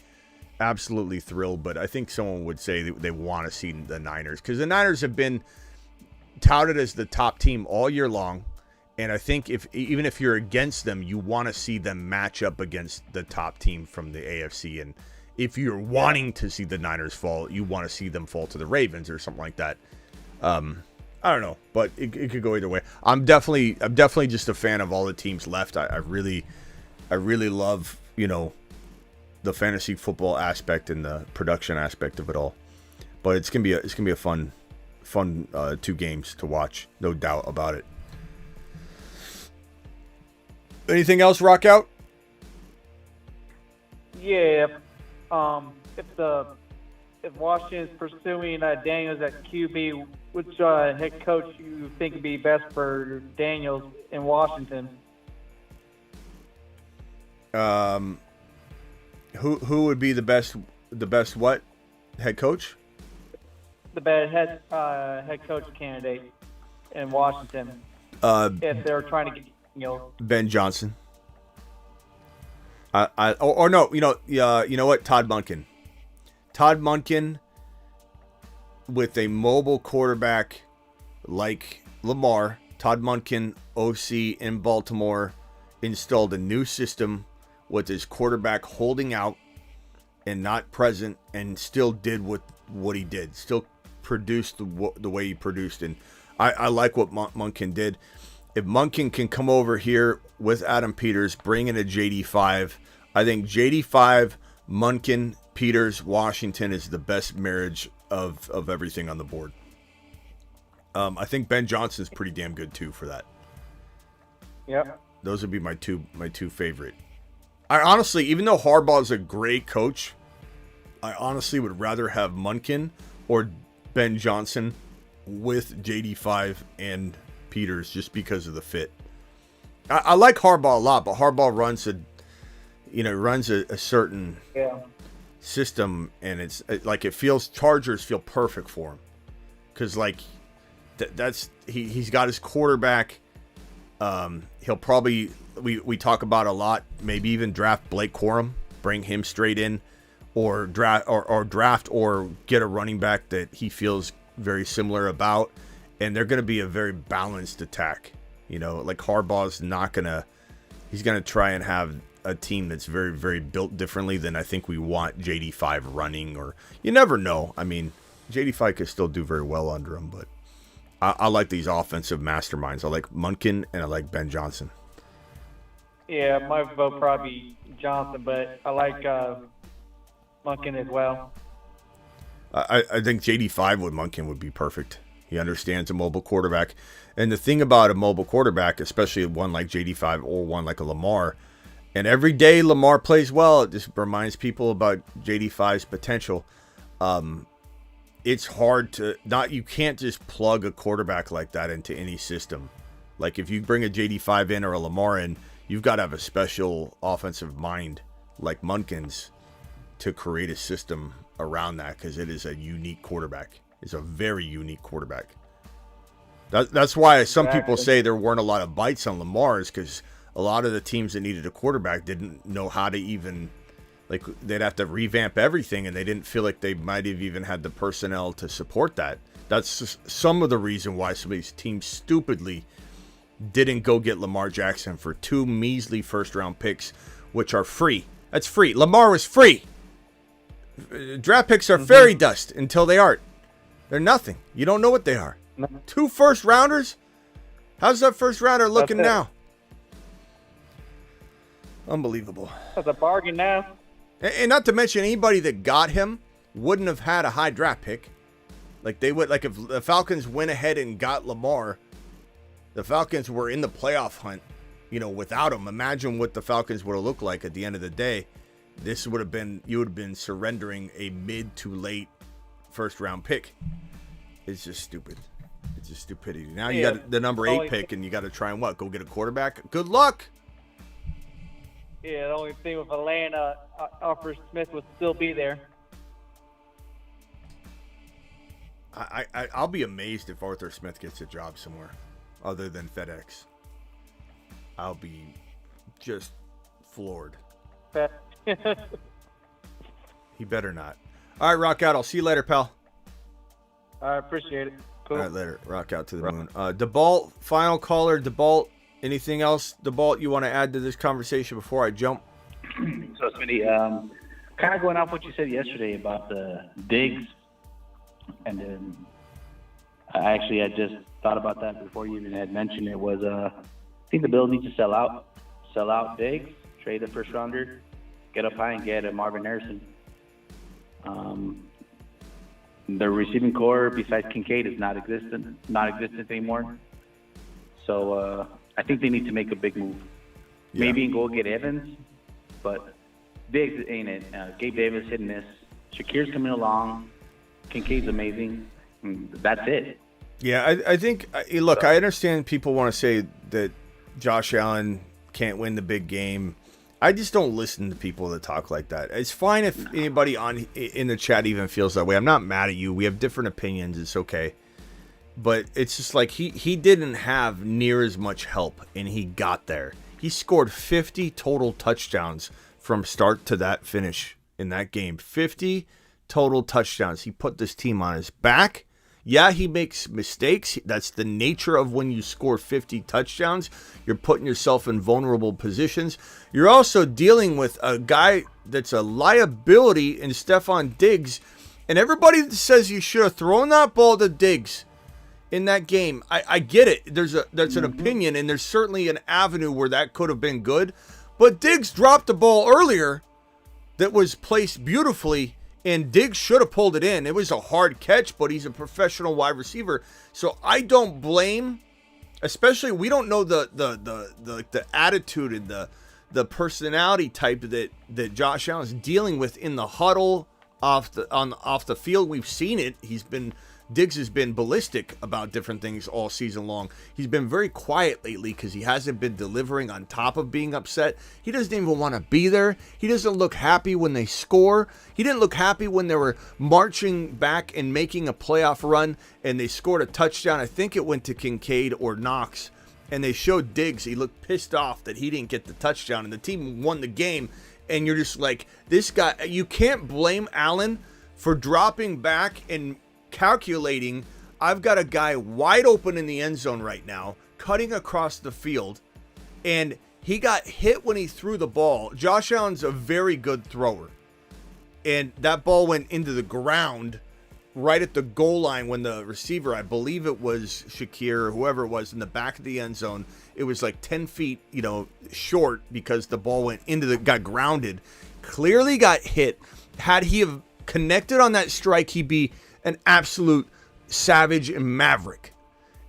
absolutely thrilled. But I think someone would say that they want to see the Niners, because the Niners have been touted as the top team all year long. And I think even if you're against them, you want to see them match up against the top team from the AFC. And if you're wanting to see the Niners fall, you want to see them fall to the Ravens or something like that. I don't know, but it could go either way. I'm definitely just a fan of all the teams left. I really love, the fantasy football aspect and the production aspect of it all. But it's gonna be a fun 2 games to watch, no doubt about it. Anything else, Rock Out? Yeah. If Washington is pursuing Daniels at QB, which head coach you think would be best for Daniels in Washington? Who would be the best what head coach? The best head coach candidate in Washington. If they're trying to get Ben Johnson. No, you know what? Todd Monken. Todd Monken with a mobile quarterback like Lamar. Todd Monken, OC in Baltimore, installed a new system with his quarterback holding out and not present, and still did what he did. Still produced the way he produced, and I like what Monken did. If Monken can come over here with Adam Peters, bring in a JD5, I think JD5, Monken, Peters, Washington is the best marriage of everything on the board. I think Ben Johnson's pretty damn good too for that. Yep. Those would be my two favorite. I honestly, even though Harbaugh is a great coach, I honestly would rather have Monken or Ben Johnson with JD5 and Peters, just because of the fit. I like Harbaugh a lot, but Harbaugh runs a certain system, and it's like Chargers feel perfect for him, because like he's got his quarterback. He'll probably we talk about a lot, maybe even draft Blake Corum, bring him straight in, or draft or get a running back that he feels very similar about. And they're going to be a very balanced attack. Like Harbaugh's he's going to try and have a team that's very, very built differently than I think we want JD5 running, or you never know. I mean, JD5 could still do very well under him, but I like these offensive masterminds. I like Monken and I like Ben Johnson. Yeah, my vote probably Johnson, but I like Monken as well. I think JD5 with Monken would be perfect. He understands a mobile quarterback. And the thing about a mobile quarterback, especially one like JD5 or one like a Lamar, and every day Lamar plays well, it just reminds people about JD5's potential. It's hard to you can't just plug a quarterback like that into any system. Like if you bring a JD5 in or a Lamar in, you've got to have a special offensive mind like Monken's to create a system around that, because it is a unique quarterback. It's a very unique quarterback. That's why some people say there weren't a lot of bites on Lamar's, because a lot of the teams that needed a quarterback didn't know how to even, like, they'd have to revamp everything, and they didn't feel like they might have even had the personnel to support that. That's just some of the reason why some of these teams stupidly didn't go get Lamar Jackson for 2 measly first-round picks, which are free. That's free. Lamar was free. Draft picks are fairy dust until they aren't. They're nothing. You don't know what they are. 2 first rounders? How's that first rounder looking now? Unbelievable. That's a bargain now. And not to mention anybody that got him wouldn't have had a high draft pick. Like they would, like if the Falcons went ahead and got Lamar, the Falcons were in the playoff hunt, without him. Imagine what the Falcons would have looked like at the end of the day. You would have been surrendering a mid to late first round pick. It's just stupid. It's just stupidity. Now you got the number 8 pick and you got to try and go get a quarterback. Good luck. Yeah, the only thing with Atlanta, Arthur Smith would still be there. I'll be amazed if Arthur Smith gets a job somewhere other than FedEx. I'll be just floored. He better not. All right, rock out. I'll see you later, pal. I appreciate it. Cool. All right, later. Rock out to the moon. DeBalt, final caller. DeBalt, anything else, DeBalt, you want to add to this conversation before I jump? So, Smitty, kind of going off what you said yesterday about the Diggs, and then I had just thought about that before you even had mentioned it. Was I think the Bills need to sell out Diggs, trade the first rounder, get up high and get a Marvin Harrison. The receiving core besides Kincaid is not existent anymore. So I think they need to make a big move. Yeah. Maybe go get Evans, but Diggs ain't it. Gabe Davis hit and miss. Shakir's coming along. Kincaid's amazing. That's it. Yeah, I think, look, I understand people want to say that Josh Allen can't win the big game. I just don't listen to people that talk like that. It's fine if anybody in the chat even feels that way. I'm not mad at you. We have different opinions. It's okay. But it's just like he didn't have near as much help, and he got there. He scored 50 total touchdowns from start to that finish in that game. 50 total touchdowns. He put this team on his back. Yeah, he makes mistakes. That's the nature of when you score 50 touchdowns. You're putting yourself in vulnerable positions. You're also dealing with a guy that's a liability in Stephon Diggs. And everybody that says you should have thrown that ball to Diggs in that game, I get it. That's an opinion, and there's certainly an avenue where that could have been good. But Diggs dropped the ball earlier that was placed beautifully, and Diggs should have pulled it in. It was a hard catch, but he's a professional wide receiver. So I don't blame, especially we don't know the attitude and the personality type that Josh Allen's dealing with in the huddle off the field. We've seen it. Diggs has been ballistic about different things all season long. He's been very quiet lately because he hasn't been delivering on top of being upset. He doesn't even want to be there. He doesn't look happy when they score. He didn't look happy when they were marching back and making a playoff run and they scored a touchdown. I think it went to Kincaid or Knox, and they showed Diggs. He looked pissed off that he didn't get the touchdown, and the team won the game. And you're just like, this guy, you can't blame Allen for dropping back and calculating, I've got a guy wide open in the end zone right now, cutting across the field, and he got hit when he threw the ball. Josh Allen's a very good thrower, and that ball went into the ground right at the goal line when the receiver, I believe it was Shakir or whoever it was, in the back of the end zone. It was like 10 feet, short because the ball got grounded. Clearly got hit. Had he have connected on that strike, he'd be an absolute savage and maverick.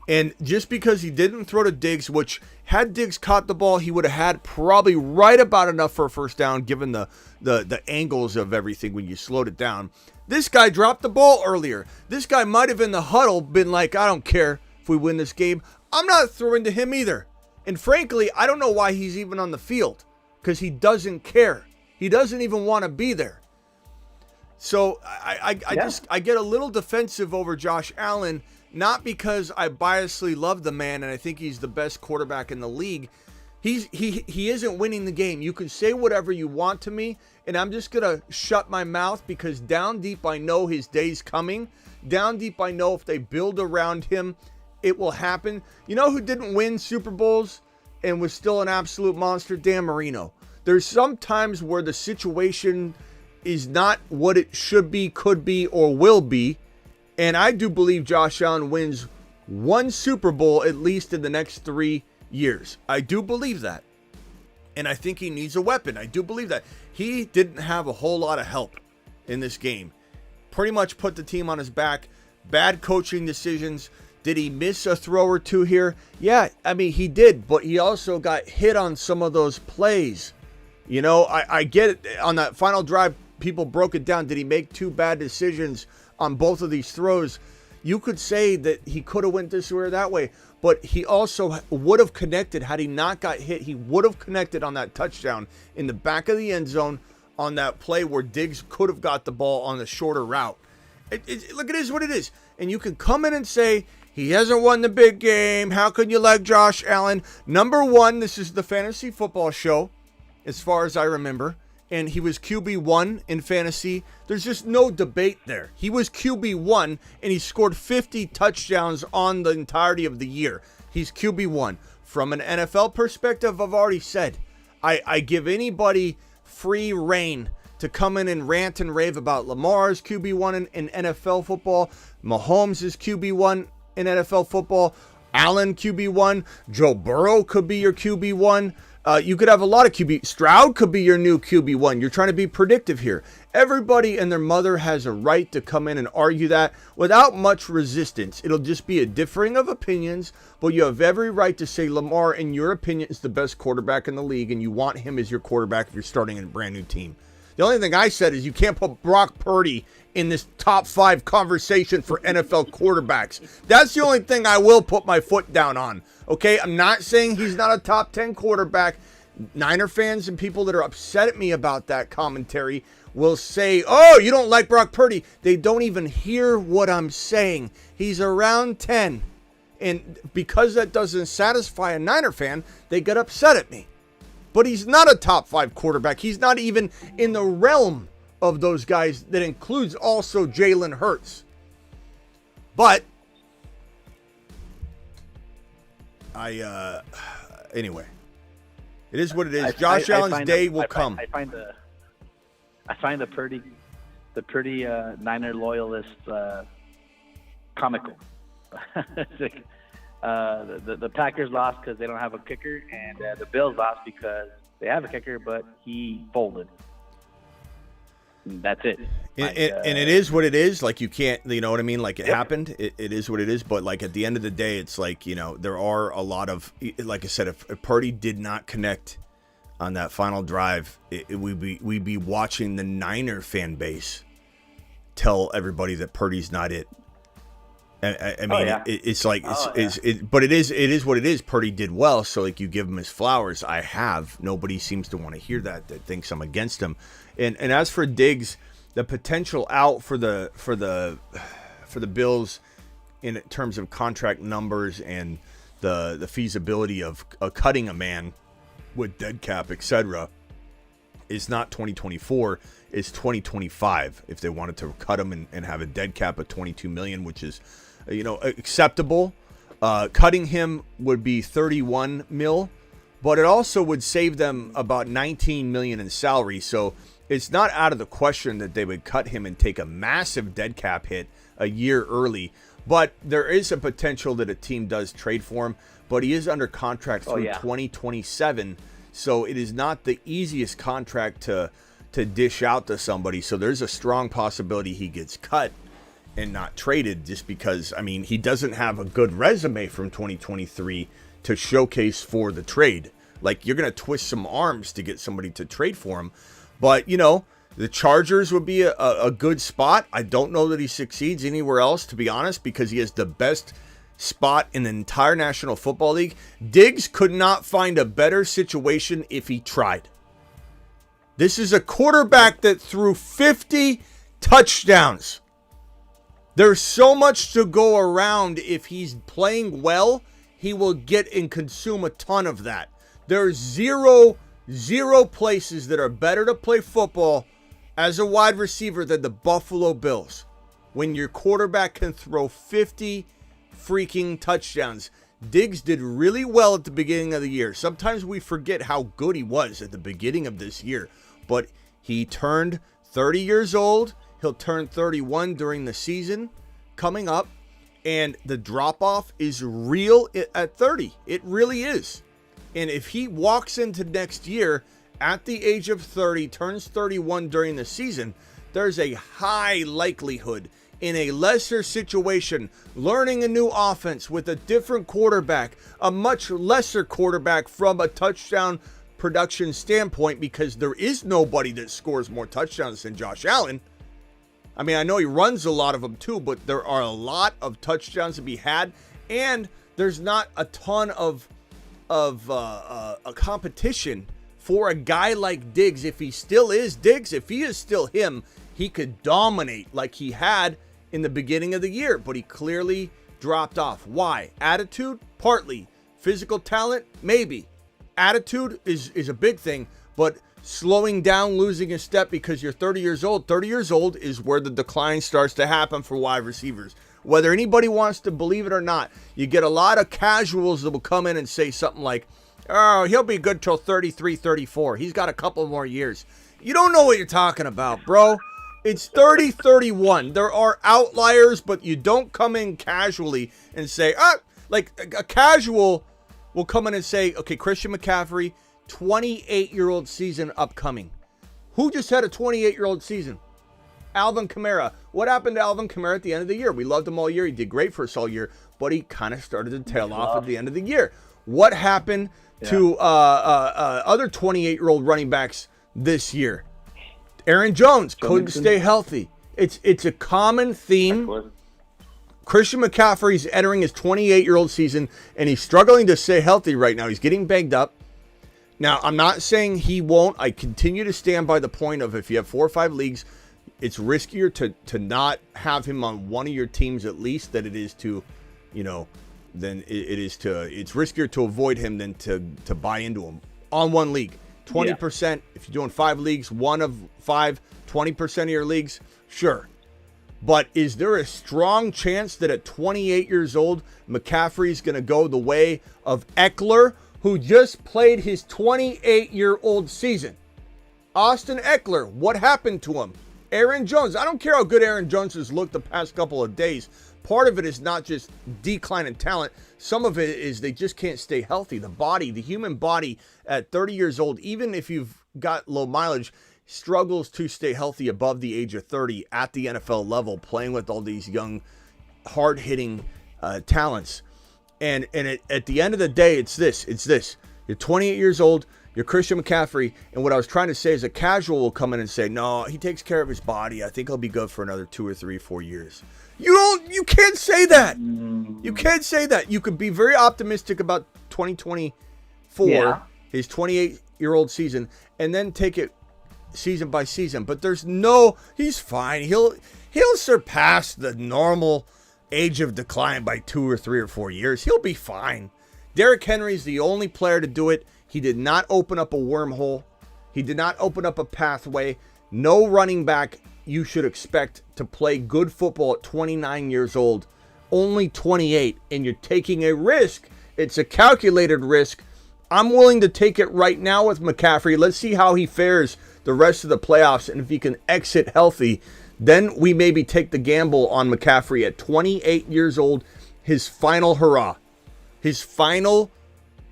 And just because he didn't throw to Diggs, which had Diggs caught the ball, he would have had probably right about enough for a first down given the angles of everything when you slowed it down. This guy dropped the ball earlier. This guy might have in the huddle been like, I don't care if we win this game. I'm not throwing to him either. And frankly, I don't know why he's even on the field, because he doesn't care. He doesn't even want to be there. So I get a little defensive over Josh Allen, not because I biasly love the man and I think he's the best quarterback in the league. He isn't winning the game. You can say whatever you want to me, and I'm just gonna shut my mouth, because down deep I know his day's coming. Down deep I know if they build around him, it will happen. You know who didn't win Super Bowls and was still an absolute monster? Dan Marino. There's some times where the situation is not what it should be, could be, or will be. And I do believe Josh Allen wins one Super Bowl at least in the next 3 years. I do believe that. And I think he needs a weapon. I do believe that. He didn't have a whole lot of help in this game. Pretty much put the team on his back. Bad coaching decisions. Did he miss a throw or two here? Yeah, I mean, he did. But he also got hit on some of those plays. You know, I get it. On that final drive, people broke it down. Did he make 2 bad decisions on both of these throws? You could say that he could have went this way or that way, but he also would have connected had he not got hit. He would have connected on that touchdown in the back of the end zone on that play where Diggs could have got the ball on the shorter route. Look, it is what it is. And you can come in and say, he hasn't won the big game. How can you like Josh Allen? Number one, this is the fantasy football show, as far as I remember. And he was QB1 in fantasy. There's just no debate there. He was QB1, and he scored 50 touchdowns on the entirety of the year. He's QB1. From an NFL perspective, I've already said, I give anybody free reign to come in and rant and rave about Lamar's QB1 in NFL football. Mahomes is QB1 in NFL football. Allen QB1. Joe Burrow could be your QB1. You could have a lot of QB. Stroud could be your new QB1. You're trying to be predictive here. Everybody and their mother has a right to come in and argue that without much resistance. It'll just be a differing of opinions, but you have every right to say Lamar, in your opinion, is the best quarterback in the league, and you want him as your quarterback if you're starting in a brand new team. The only thing I said is you can't put Brock Purdy in this top 5 conversation for NFL quarterbacks. That's the only thing I will put my foot down on. Okay, I'm not saying he's not a top 10 quarterback. Niner fans and people that are upset at me about that commentary will say, oh, you don't like Brock Purdy. They don't even hear what I'm saying. He's around 10. And because that doesn't satisfy a Niner fan, they get upset at me. But he's not a top 5 quarterback. He's not even in the realm of those guys. That includes also Jalen Hurts. But anyway, it is what it is. Josh Allen's day will come. I find the Purdy Niner loyalist comical. The Packers lost because they don't have a kicker, and the Bills lost because they have a kicker, but he folded. And that's it. And it is what it is. Like, you can't, you know what I mean? Like, it happened. It is what it is. But, like, at the end of the day, it's like, you know, there are a lot of, like I said, if Purdy did not connect on that final drive, we'd be watching the Niner fan base tell everybody that Purdy's not it. I mean, it's like, but it is what it is. Purdy did well, so like, you give him his flowers. I have. Nobody seems to want to hear that thinks I'm against him. And as for Diggs, the potential out for the Bills in terms of contract numbers and the feasibility of cutting a man with dead cap, etc., is not 2024. It's 2025 if they wanted to cut him and have a dead cap of $22 million, which is, you know, acceptable. Cutting him would be $31 million, but it also would save them about $19 million in salary. So it's not out of the question that they would cut him and take a massive dead cap hit a year early. But there is a potential that a team does trade for him. But he is under contract through 2027, so it is not the easiest contract to dish out to somebody. So there's a strong possibility he gets cut and not traded, just because, I mean, he doesn't have a good resume from 2023 to showcase for the trade. Like, you're going to twist some arms to get somebody to trade for him. But, you know, the Chargers would be a good spot. I don't know that he succeeds anywhere else, to be honest, because he has the best spot in the entire National Football League. Diggs could not find a better situation if he tried. This is a quarterback that threw 50 touchdowns. There's so much to go around. If he's playing well, he will get and consume a ton of that. There's zero places that are better to play football as a wide receiver than the Buffalo Bills. When your quarterback can throw 50 freaking touchdowns. Diggs did really well at the beginning of the year. Sometimes we forget how good he was at the beginning of this year, but he turned 30 years old. He'll turn 31 during the season coming up. And the drop-off is real at 30. It really is. And if he walks into next year at the age of 30, turns 31 during the season, there's a high likelihood in a lesser situation, learning a new offense with a different quarterback, a much lesser quarterback from a touchdown production standpoint, because there is nobody that scores more touchdowns than Josh Allen. I mean, I know he runs a lot of them too, but there are a lot of touchdowns to be had, and there's not a ton of a competition for a guy like Diggs. If he still is Diggs, if he is still him, he could dominate like he had in the beginning of the year, but he clearly dropped off. Why? Attitude? Partly. Physical talent? Maybe. Attitude is a big thing, but slowing down, losing a step because you're 30 years old. 30 years old is where the decline starts to happen for wide receivers. Whether anybody wants to believe it or not, you get a lot of casuals that will come in and say something like, oh, he'll be good till 33, 34. He's got a couple more years. You don't know what you're talking about, bro. It's 30, 31. There are outliers, but you don't come in casually and say, like a casual will come in and say, okay, Christian McCaffrey, 28-year-old season upcoming. Who just had a 28-year-old season? Alvin Kamara. What happened to Alvin Kamara at the end of the year? We loved him all year. He did great for us all year, but he kind of started to tail off at the end of the year. What happened to other 28-year-old running backs this year? Aaron Jones couldn't stay healthy. It's a common theme. Christian McCaffrey's entering his 28-year-old season, and he's struggling to stay healthy right now. He's getting banged up. Now, I'm not saying he won't. I continue to stand by the point of if you have 4 or 5 leagues, it's riskier to not have him on one of your teams at least than it is to, it's riskier to avoid him than to buy into him on one league. 20%, if you're doing 5 leagues, 1 of 5, 20% of your leagues, sure. But is there a strong chance that at 28 years old, McCaffrey's going to go the way of Eckler, who just played his 28-year-old season? Austin Eckler, what happened to him? Aaron Jones, I don't care how good Aaron Jones has looked the past couple of days. Part of it is not just decline in talent. Some of it is they just can't stay healthy. The body, the human body at 30 years old, even if you've got low mileage, struggles to stay healthy above the age of 30 at the NFL level, playing with all these young, hard-hitting talents. And at the end of the day, it's this. You're 28 years old, you're Christian McCaffrey, and what I was trying to say is a casual will come in and say, no, he takes care of his body. I think he'll be good for another 2 or 3 or 4 years. You can't say that. You can't say that. You could be very optimistic about 2024, his 28-year-old season, and then take it season by season. But he's fine. He'll surpass the normal age of decline by 2 or 3 or 4 years. He'll be fine. Derrick Henry's the only player to do it. He did not open up a wormhole. He did not open up a pathway. No running back you should expect to play good football at 29 years old. Only 28, and you're taking a risk. It's a calculated risk. I'm willing to take it right now with McCaffrey. Let's see how he fares the rest of the playoffs, and if he can exit healthy, then we maybe take the gamble on McCaffrey at 28 years old, his final hurrah, his final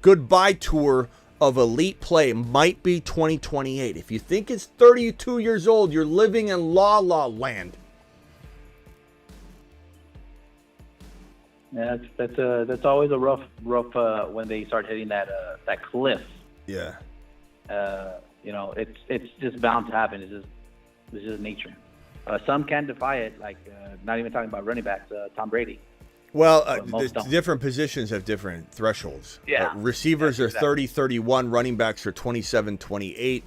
goodbye tour of elite play might be 2028. If you think it's 32 years old, you're living in la land. Yeah, that's always a rough when they start hitting that cliff. Yeah. It's just bound to happen. It's just nature. Some can defy it, like not even talking about running backs, Tom Brady. Well, different positions have different thresholds. Yeah. Receivers are 30, 31. Running backs are 27, 28.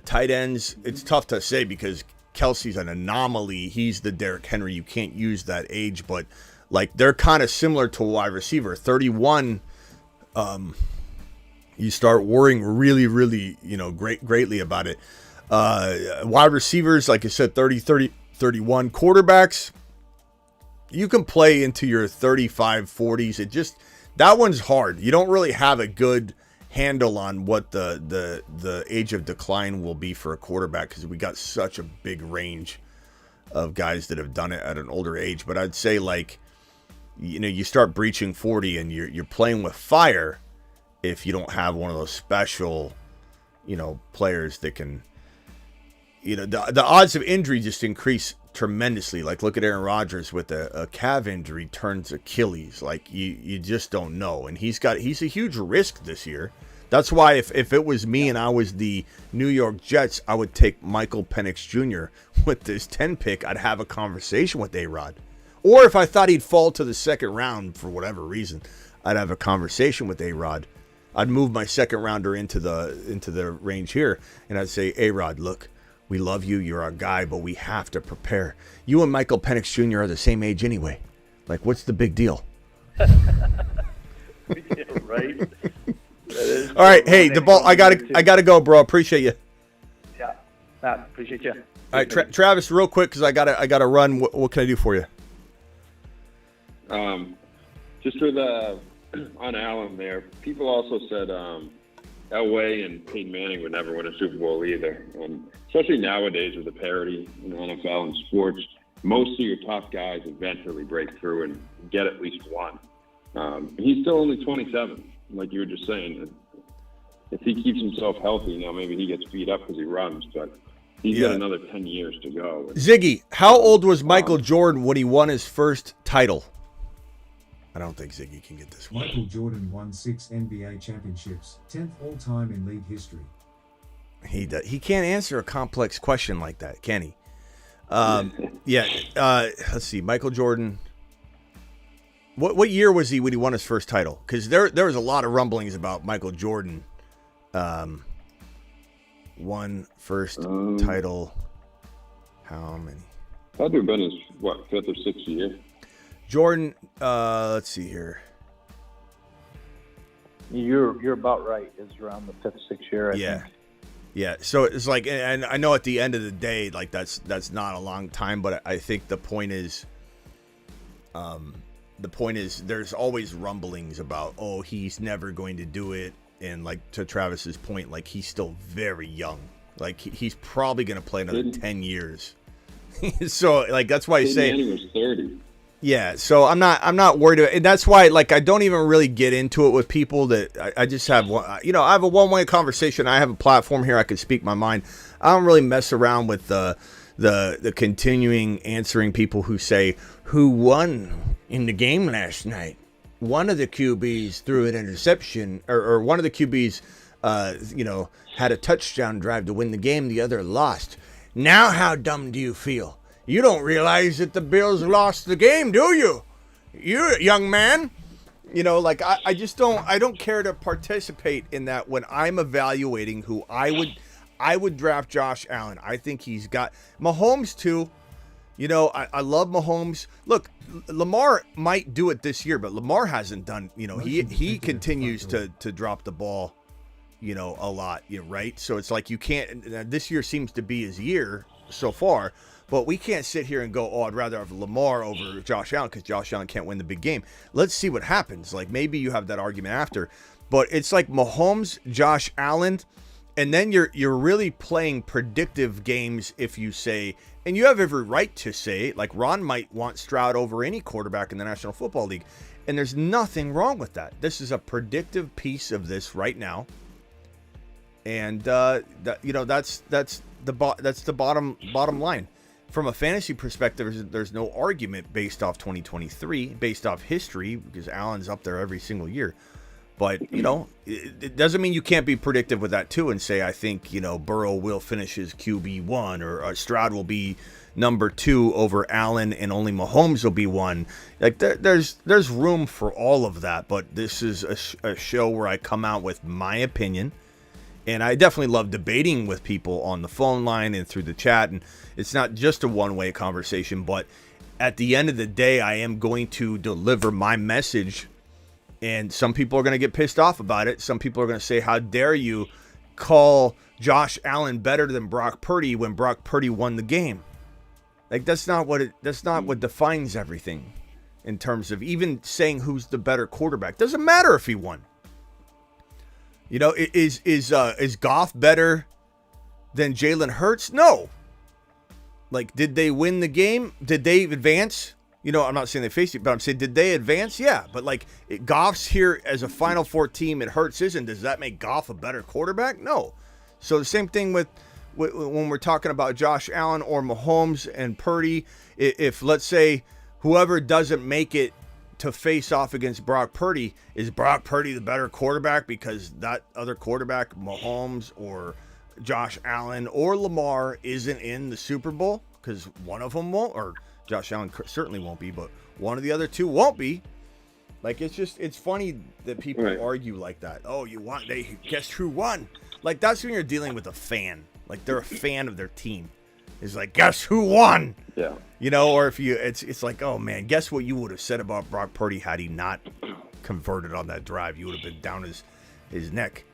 Tight ends, it's tough to say because Kelsey's an anomaly. He's the Derrick Henry. You can't use that age, but they're kind of similar to a wide receiver. 31, you start worrying really, really, greatly about it. Wide receivers, like I said, 30, 31. Quarterbacks, you can play into your 35, 40s. That one's hard. You don't really have a good handle on what the age of decline will be for a quarterback, because we got such a big range of guys that have done it at an older age. But I'd say, like, you start breaching 40 and you're playing with fire if you don't have one of those special, players that can, the odds of injury just increase tremendously. Like, look at Aaron Rodgers with a calf injury turns Achilles. Like, you just don't know. And he's a huge risk this year. That's why if it was me and I was the New York Jets, I would take Michael Penix Jr. with this 10 pick. I'd have a conversation with A-Rod. Or if I thought he'd fall to the second round for whatever reason, I'd have a conversation with A-Rod. I'd move my second rounder into the range here, and I'd say, A-Rod, look, we love you. You're our guy, but we have to prepare. You and Michael Penix Jr. are the same age anyway. Like, what's the big deal? Yeah, right. All right, hey, the ball. I gotta go, bro. Appreciate you. Yeah, appreciate you. All right, Travis, real quick, because I gotta run. What can I do for you? Just for on Allen there, people also said Elway and Peyton Manning would never win a Super Bowl either. And especially nowadays with the parity in the NFL and sports, most of your top guys eventually break through and get at least one. He's still only 27, like you were just saying. If he keeps himself healthy, maybe he gets beat up because he runs, but he's got another 10 years to go. Ziggy, how old was Michael Jordan when he won his first title? I don't think Ziggy can get this one. Michael Jordan won 6 NBA championships, 10th all-time in league history. He can't answer a complex question like that, can he? Let's see. Michael Jordan. What year was he when he won his first title? Because there was a lot of rumblings about Michael Jordan. Won first title. How many? Had to have been his, 5th or 6th year? Jordan, let's see here. You're about right. It's around the 5th, 6th year, I think. Yeah. So it's like, and I know at the end of the day, like that's not a long time, but I think the point is, there's always rumblings about, he's never going to do it, and like to Travis's point, like he's still very young. Like he's probably going to play another 10 years. So like that's why I say Manning was 30. Yeah, so I'm not worried about it. And that's why, like, I don't even really get into it with people that I just have one, I have a one-way conversation. I have a platform here. I can speak my mind. I don't really mess around with the continuing answering people who say, who won in the game last night? One of the QBs threw an interception, or one of the QBs, had a touchdown drive to win the game. The other lost. Now how dumb do you feel? You don't realize that the Bills lost the game, do you? You young man. I just don't care to participate in that when I'm evaluating who I would draft Josh Allen. I think he's got Mahomes too. I love Mahomes. Look, Lamar might do it this year, but Lamar hasn't done, he continues to drop the ball, a lot, right? So it's like you can't, this year seems to be his year so far. But we can't sit here and go, I'd rather have Lamar over Josh Allen because Josh Allen can't win the big game. Let's see what happens. Like, maybe you have that argument after. But it's like Mahomes, Josh Allen, and then you're really playing predictive games if you say, and you have every right to say, like Ron might want Stroud over any quarterback in the National Football League. And there's nothing wrong with that. This is a predictive piece of this right now. And, that's the bottom line. From a fantasy perspective, there's no argument based off 2023, based off history, because Allen's up there every single year. But, it doesn't mean you can't be predictive with that, too, and say, I think, Burrow will finish his QB1, or Stroud will be number 2 over Allen, and only Mahomes will be 1. Like, there's room for all of that, but this is a show where I come out with my opinion. And I definitely love debating with people on the phone line and through the chat. And it's not just a one-way conversation, but at the end of the day, I am going to deliver my message. And some people are going to get pissed off about it. Some people are going to say, how dare you call Josh Allen better than Brock Purdy when Brock Purdy won the game? Like, that's not what defines everything in terms of even saying who's the better quarterback. Doesn't matter if he won. You know, is Goff better than Jalen Hurts? No. Like, did they win the game? Did they advance? You know, I'm not saying they faced it, but I'm saying, did they advance? Yeah. But, like, Goff's here as a Final Four team and Hurts isn't. Does that make Goff a better quarterback? No. So the same thing with when we're talking about Josh Allen or Mahomes and Purdy. If let's say, whoever doesn't make it to face off against Brock Purdy, is Brock Purdy the better quarterback because that other quarterback, Mahomes or Josh Allen or Lamar, isn't in the Super Bowl? Because one of them won't, or Josh Allen certainly won't be, but one of the other two won't be. Like, it's funny that people argue like that. Oh, guess who won? Like, that's when you're dealing with a fan. Like, they're a fan of their team. It's like, guess who won? Yeah. You know, or if it's like, oh man, guess what you would have said about Brock Purdy had he not converted on that drive? You would have been down his neck.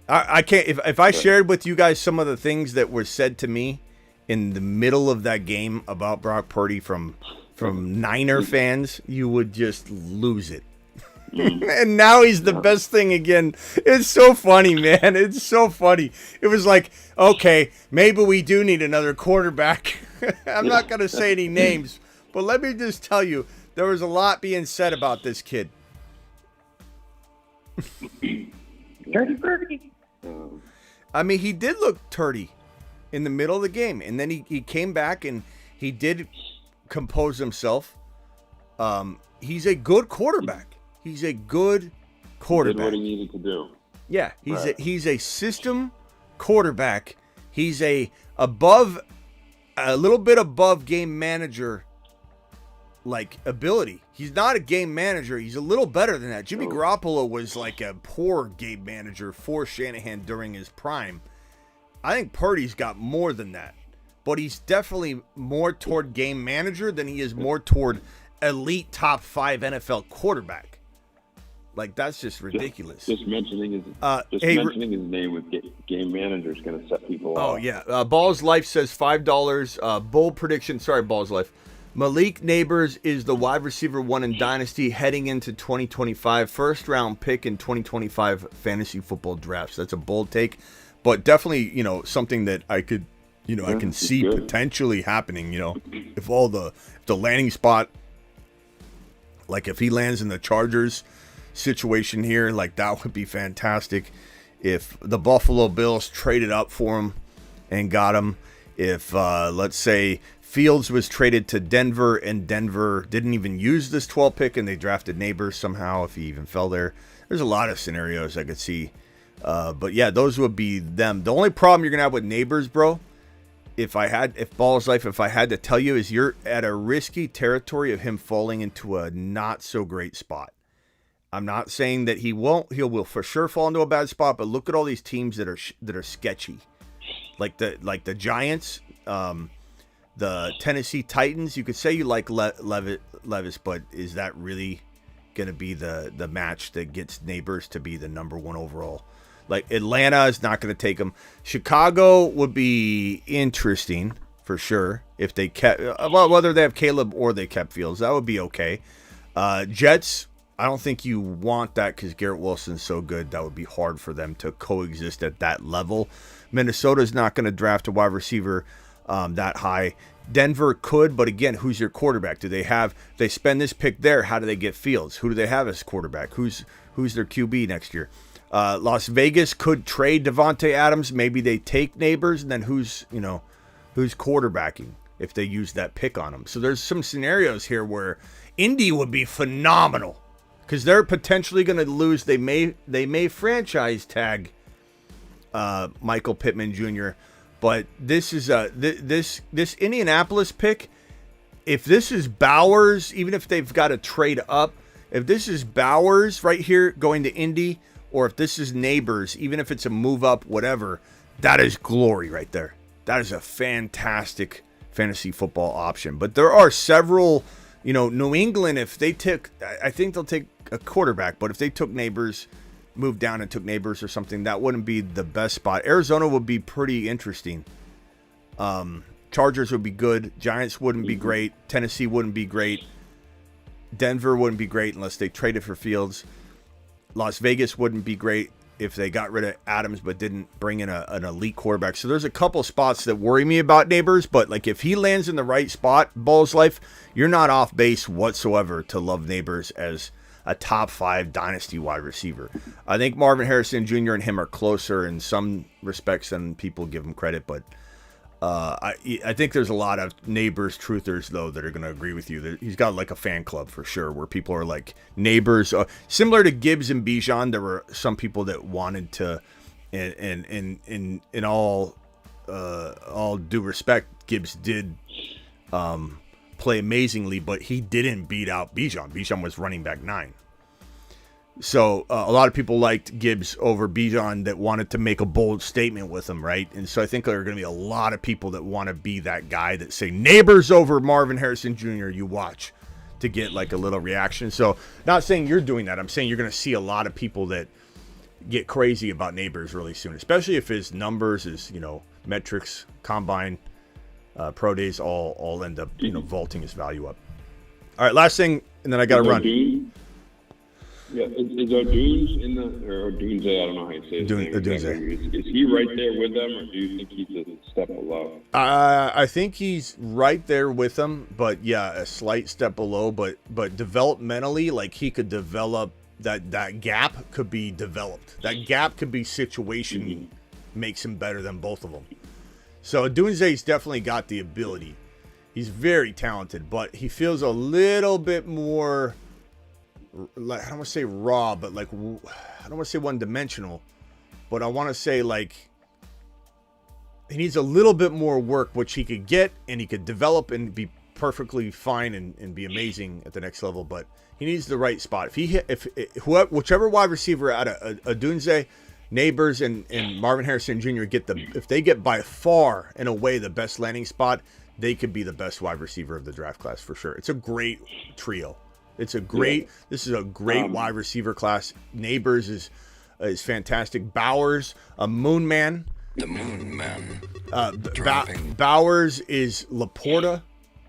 I can't, if I shared with you guys some of the things that were said to me in the middle of that game about Brock Purdy from Niner fans, you would just lose it. And now he's the best thing again. It's so funny, man. It's so funny. It was like, okay, maybe we do need another quarterback. I'm not going to say any names, but let me just tell you, there was a lot being said about this kid. Dirty Birdie. I mean, he did look turdy in the middle of the game, and then he came back and he did compose himself. He's a good quarterback. He's a good quarterback. Did what he needed to do. Yeah, he's a system quarterback. He's a little bit above game manager like ability. He's not a game manager. He's a little better than that. Jimmy Garoppolo was like a poor game manager for Shanahan during his prime. I think Purdy's got more than that, but he's definitely more toward game manager than he is more toward elite top 5 NFL quarterback. Like, that's just ridiculous. Just mentioning his name with game manager is going to set people off. Oh, yeah. Balls Life says $5. Bold prediction. Sorry, Balls Life. Malik Neighbors is the wide receiver 1 in Dynasty heading into 2025. First round pick in 2025 fantasy football drafts. That's a bold take, but definitely, you know, something that I could, you know, I can see potentially happening, you know, if the landing spot, like if he lands in the Chargers situation here, like that would be fantastic. If the Buffalo Bills traded up for him and got him, if let's say Fields was traded to Denver and Denver didn't even use this 12 pick and they drafted Neighbors somehow, if he even fell there, there's a lot of scenarios I could see. But yeah, those would be them. The only problem you're gonna have with Neighbors, bro, if Ball's Life, if I had to tell you, is you're at a risky territory of him falling into a not so great spot. I'm not saying that he will for sure fall into a bad spot, but look at all these teams that are sketchy, like the Giants, the Tennessee Titans. You could say you like Levis, but is that really going to be the match that gets Neighbors to be the number 1 overall? Like, Atlanta is not going to take him. Chicago would be interesting for sure if they kept, whether they have Caleb or they kept Fields, that would be okay. Jets, I don't think you want that because Garrett Wilson's so good. That would be hard for them to coexist at that level. Minnesota's not going to draft a wide receiver that high. Denver could, but again, who's your quarterback? Do they have? If they spend this pick there, how do they get Fields? Who do they have as quarterback? Who's their QB next year? Las Vegas could trade Devontae Adams. Maybe they take Neighbors, and then who's quarterbacking if they use that pick on him? So there's some scenarios here where Indy would be phenomenal. Because they're potentially going to lose. They may franchise tag Michael Pittman Jr. But this is this Indianapolis pick. If this is Bowers, even if they've got to trade up, if this is Bowers right here going to Indy, or if this is Neighbors, even if it's a move up, whatever, that is glory right there. That is a fantastic fantasy football option. But there are several. You know, New England, if they took, I think they'll take a quarterback, but if they took Neighbors, moved down and took Neighbors or something, that wouldn't be the best spot. Arizona would be pretty interesting. Chargers would be good. Giants wouldn't be great. Tennessee wouldn't be great. Denver wouldn't be great unless they traded for Fields. Las Vegas wouldn't be great. if they got rid of Adams but didn't bring in an elite quarterback. So there's a couple spots that worry me about Neighbors, but like if he lands in the right spot, Ball's life, you're not off base whatsoever to love Neighbors as a top 5 dynasty wide receiver. I think Marvin Harrison Jr. and him are closer in some respects than people give him credit, but I think there's a lot of Neighbors truthers though that are going to agree with you. He's got like a fan club for sure, where people are like Neighbors. Similar to Gibbs and Bijan, there were some people that wanted to, in all due respect, Gibbs did play amazingly, but he didn't beat out Bijan. Bijan was running back 9. So a lot of people liked Gibbs over Bijan that wanted to make a bold statement with him, right? And so I think there are going to be a lot of people that want to be that guy that say Neighbors over Marvin Harrison Jr. You watch to get like a little reaction. So not saying you're doing that. I'm saying you're going to see a lot of people that get crazy about Neighbors really soon, especially if his numbers, his metrics, combine, pro days all end up vaulting his value up. All right, last thing, and then I got to run. Yeah, is O'Dunes in or Odunze? I don't know how you say his name. Odunze. Is he right there with them, or do you think he's a step below? I think he's right there with them, but yeah, a slight step below. But developmentally, like he could develop that gap could be developed. That gap could be situation makes him better than both of them. So Odunze's definitely got the ability. He's very talented, but he feels a little bit more. Like, I don't want to say raw, but like, I don't want to say one-dimensional, but I want to say like he needs a little bit more work, which he could get and he could develop and be perfectly fine and be amazing at the next level. But he needs the right spot. Whichever wide receiver out of Odunze, Neighbors, and Marvin Harrison Jr. if they get by far and away the best landing spot, they could be the best wide receiver of the draft class for sure. It's a great trio. This is a great wide receiver class. Neighbors is fantastic. Bowers, a moon man. The moon man. Bowers is Laporta.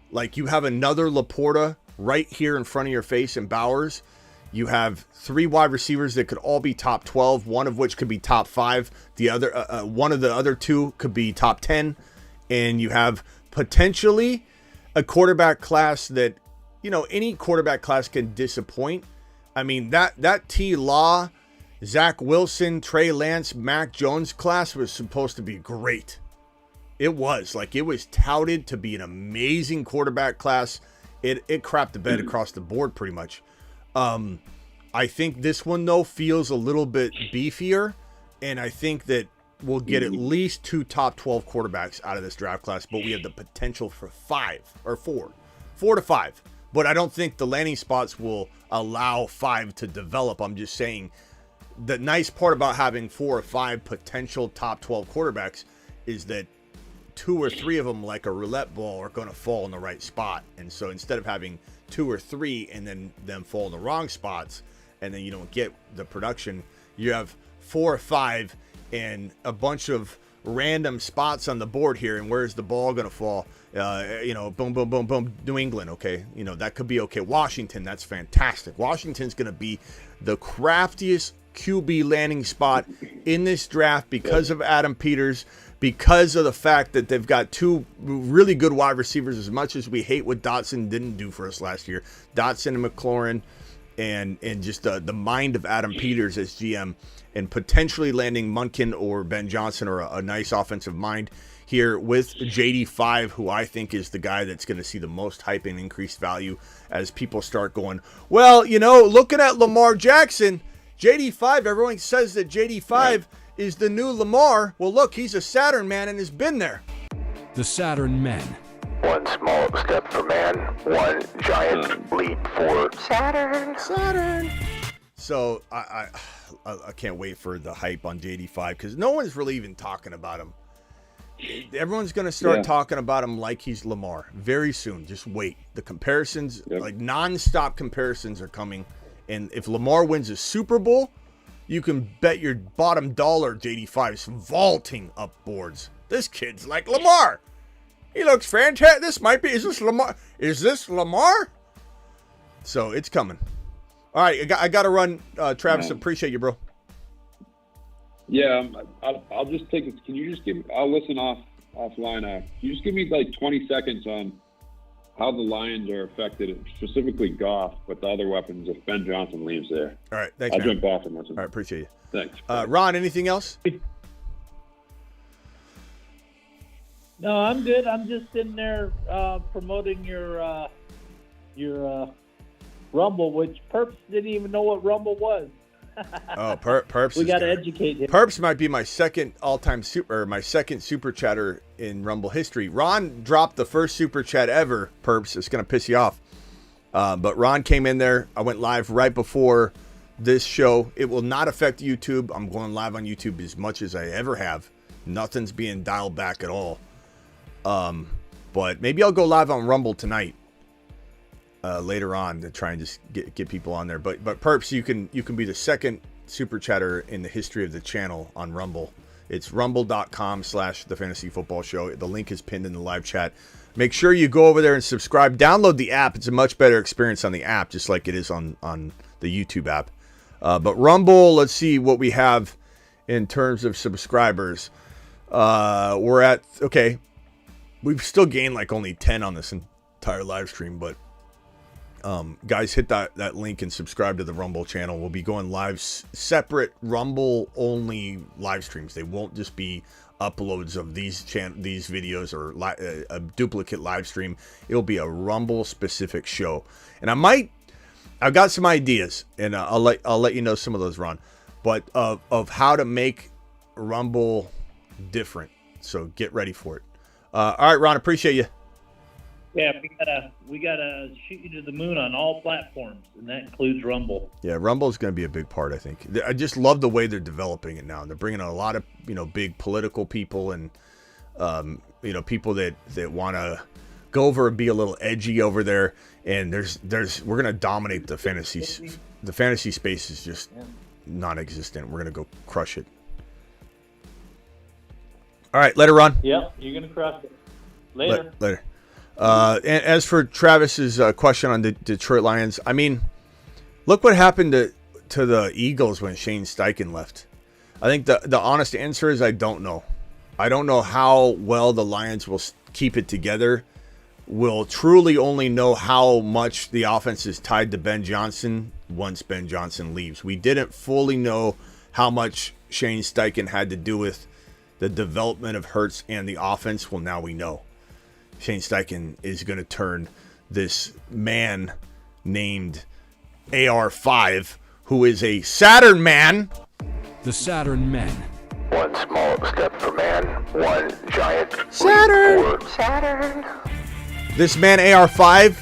Like you have another Laporta right here in front of your face in Bowers. You have 3 wide receivers that could all be top 12, one of which could be top 5. The other, one of the other 2 could be top 10. And you have potentially a quarterback class that, any quarterback class can disappoint. I mean, that T. Law, Zach Wilson, Trey Lance, Mac Jones class was supposed to be great. It was. Like, it was touted to be an amazing quarterback class. It crapped the bed across the board pretty much. I think this one, though, feels a little bit beefier, and I think that we'll get at least 2 top 12 quarterbacks out of this draft class, but we have the potential for 4 to 5. But I don't think the landing spots will allow 5 to develop. I'm just saying the nice part about having 4 or 5 potential top 12 quarterbacks is that 2 or 3 of them, like a roulette ball, are going to fall in the right spot. And so instead of having 2 or 3 and then them fall in the wrong spots and then you don't get the production, you have 4 or 5 and a bunch of random spots on the board here. And where's the ball going to fall? Boom, boom, boom, boom. New England, okay. That could be okay. Washington, that's fantastic. Washington's going to be the craftiest QB landing spot in this draft because of Adam Peters, because of the fact that they've got 2 really good wide receivers, as much as we hate what Dotson didn't do for us last year. Dotson and McLaurin, and just the mind of Adam Peters as GM, and potentially landing Munkin or Ben Johnson or a nice offensive mind here with JD5, who I think is the guy that's going to see the most hype and increased value as people start going, well, looking at Lamar Jackson, JD5, everyone says that JD5 is the new Lamar. Well, look, he's a Saturn man and has been there. The Saturn men. One small step for man, one giant leap for Saturn. So I can't wait for the hype on JD5 because no one's really even talking about him. Everyone's going to start talking about him like he's Lamar very soon. Just wait. The comparisons, like nonstop comparisons, are coming. And if Lamar wins a Super Bowl, you can bet your bottom dollar JD5's vaulting up boards. This kid's like Lamar. He looks fantastic. Is this Lamar? Is this Lamar? So it's coming. All right, I got to run. Travis, appreciate you, bro. Yeah, I'll just take it. Can you just give? I'll listen offline. Can you just give me like 20 seconds on how the Lions are affected, specifically Goff, but the other weapons if Ben Johnson leaves there? All right, thanks. I'll man. jump off and listen. All right, appreciate you. Thanks. Ron, anything else? No, I'm good. I'm just sitting there promoting your Rumble, which Perps didn't even know what Rumble was. Oh, Perps. We got to educate him. Perps might be my second all-time my second super chatter in Rumble history. Ron dropped the first super chat ever. Perps, it's gonna piss you off, but Ron came in there. I went live right before this show. It will not affect YouTube. I'm going live on YouTube as much as I ever have. Nothing's being dialed back at all. But maybe I'll go live on Rumble tonight. Later on to try and just get people on there. But Perps, you can be the second super chatter in the history of the channel on Rumble. It's rumble.com/the fantasy football show. The link is pinned in the live chat. Make sure you go over there and subscribe. Download the app. It's a much better experience on the app, just like it is on the YouTube app. But Rumble, let's see what we have in terms of subscribers. We're at, okay, we've still gained like only 10 on this entire live stream, but guys, hit that link and subscribe to the Rumble channel. We'll be going live, separate Rumble only live streams. They won't just be uploads of these videos or a duplicate live stream. It'll be a Rumble specific show, and I've got some ideas, and I'll let you know some of those, Ron, but of how to make Rumble different. So get ready for it. All right, Ron, appreciate you. Yeah, we gotta shoot you to the moon on all platforms, and that includes Rumble. Yeah, Rumble is going to be a big part, I think. I just love the way they're developing it now. They're bringing in a lot of big political people and people that want to go over and be a little edgy over there. And we're going to dominate the fantasy. The fantasy space is just non-existent. We're going to go crush it. All right, later, Ron. Yep, you're gonna crush it. Later. Later. And as for Travis's question on the Detroit Lions, I mean, look what happened to the Eagles when Shane Steichen left. I think the honest answer is I don't know. I don't know how well the Lions will keep it together. We'll truly only know how much the offense is tied to Ben Johnson once Ben Johnson leaves. We didn't fully know how much Shane Steichen had to do with the development of Hurts and the offense. Well, now we know. Shane Steichen is going to turn this man named AR5, who is a Saturn man. The Saturn Men. One small step for man, one giant Saturn. leap for Saturn. This man AR5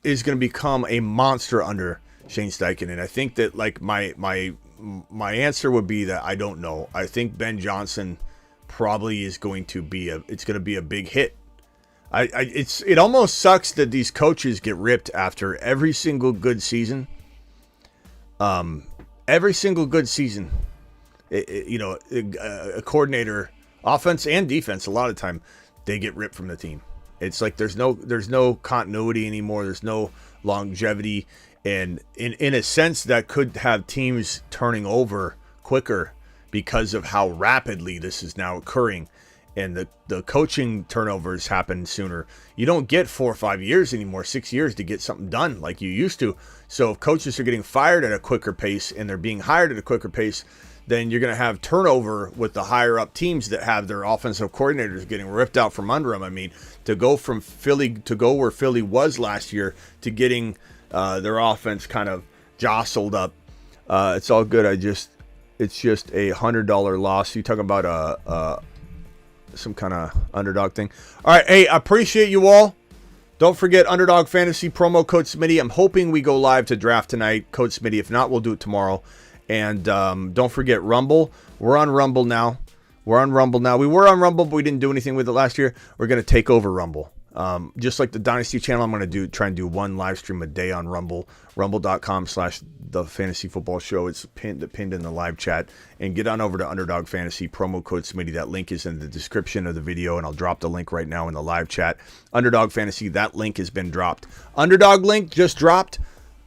is going to become a monster under Shane Steichen, and I think that like my answer would be that I don't know. I think Ben Johnson probably is going to be a big hit. It almost sucks that these coaches get ripped after every single good season. Every single good season, a coordinator, offense and defense, a lot of time they get ripped from the team. It's like there's no continuity anymore. There's no longevity, and in a sense that could have teams turning over quicker because of how rapidly this is now occurring. And the coaching turnovers happen sooner. You don't get 4 or 5 years anymore, 6 years to get something done like you used to. So if coaches are getting fired at a quicker pace and they're being hired at a quicker pace, then you're going to have turnover with the higher up teams that have their offensive coordinators getting ripped out from under them. I mean, to go from Philly to go where Philly was last year to getting their offense kind of jostled up, it's all good. It's just a $100 loss. You talking about some kind of underdog thing. All right, hey, I appreciate you all. Don't forget Underdog Fantasy promo code Smitty. I'm hoping we go live to draft tonight. Code Smitty. If not, we'll do it tomorrow. And don't forget Rumble. We're on Rumble now. We were on Rumble, but we didn't do anything with it last year. We're going to take over Rumble. Just like the Dynasty channel, I'm going to try and do one live stream a day on Rumble. Rumble.com/the fantasy football show. It's pinned in the live chat. And get on over to Underdog Fantasy, promo code Smitty. That link is in the description of the video, and I'll drop the link right now in the live chat. Underdog Fantasy, that link has been dropped. Underdog link just dropped.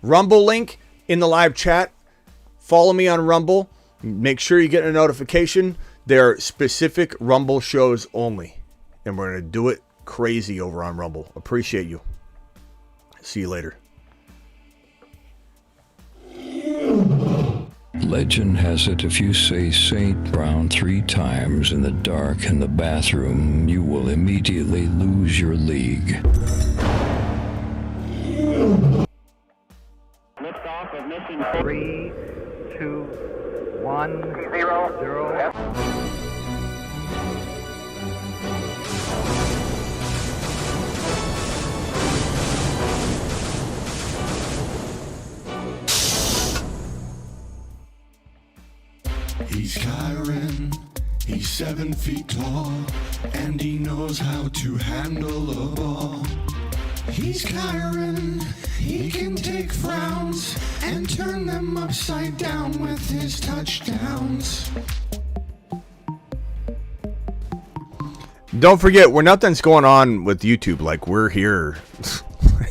Rumble link in the live chat. Follow me on Rumble. Make sure you get a notification. They're specific Rumble shows only. And we're going to do it crazy over on Rumble. Appreciate you. See you later. Legend has it if you say St. Brown 3 times in the dark in the bathroom, you will immediately lose your league. Liftoff of mission 3, 2, 1, 0. He's Kyron, he's 7 feet tall, and he knows how to handle a ball. He's Kyron, he can take frowns and turn them upside down with his touchdowns. Don't forget, we're nothing's going on with YouTube. Like, we're here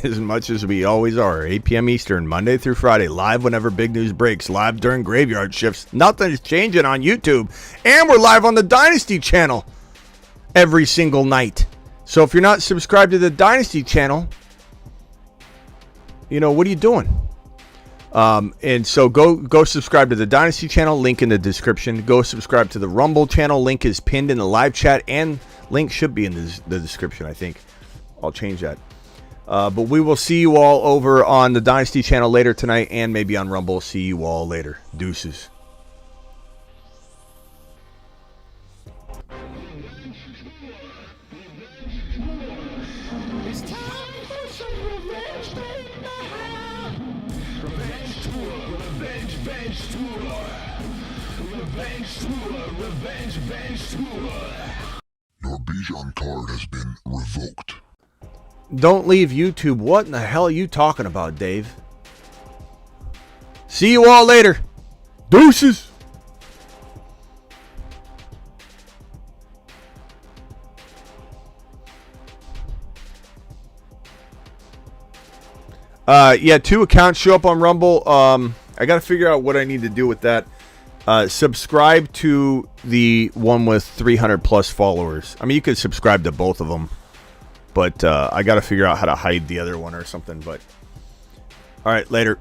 as much as we always are. 8 p.m. Eastern, Monday through Friday, live whenever big news breaks, live during graveyard shifts. Nothing's changing on YouTube. And we're live on the Dynasty channel every single night. So if you're not subscribed to the Dynasty channel, you know, what are you doing? And so go subscribe to the Dynasty channel, link in the description. Go subscribe to the Rumble channel, link is pinned in the live chat, and link should be in the description, I think. I'll change that. But we will see you all over on the Dynasty channel later tonight, and maybe on Rumble. See you all later. Deuces. It's time for some revenge, baby. Revenge tour, revenge tour. Revenge tour, revenge tour. Your Bijan card has been revoked. Don't leave YouTube. What in the hell are you talking about, Dave? See you all later. Deuces. Yeah, 2 accounts show up on Rumble. I got to figure out what I need to do with that. Subscribe to the one with 300 plus followers. I mean, you could subscribe to both of them, but I got to figure out how to hide the other one or something. But all right, later.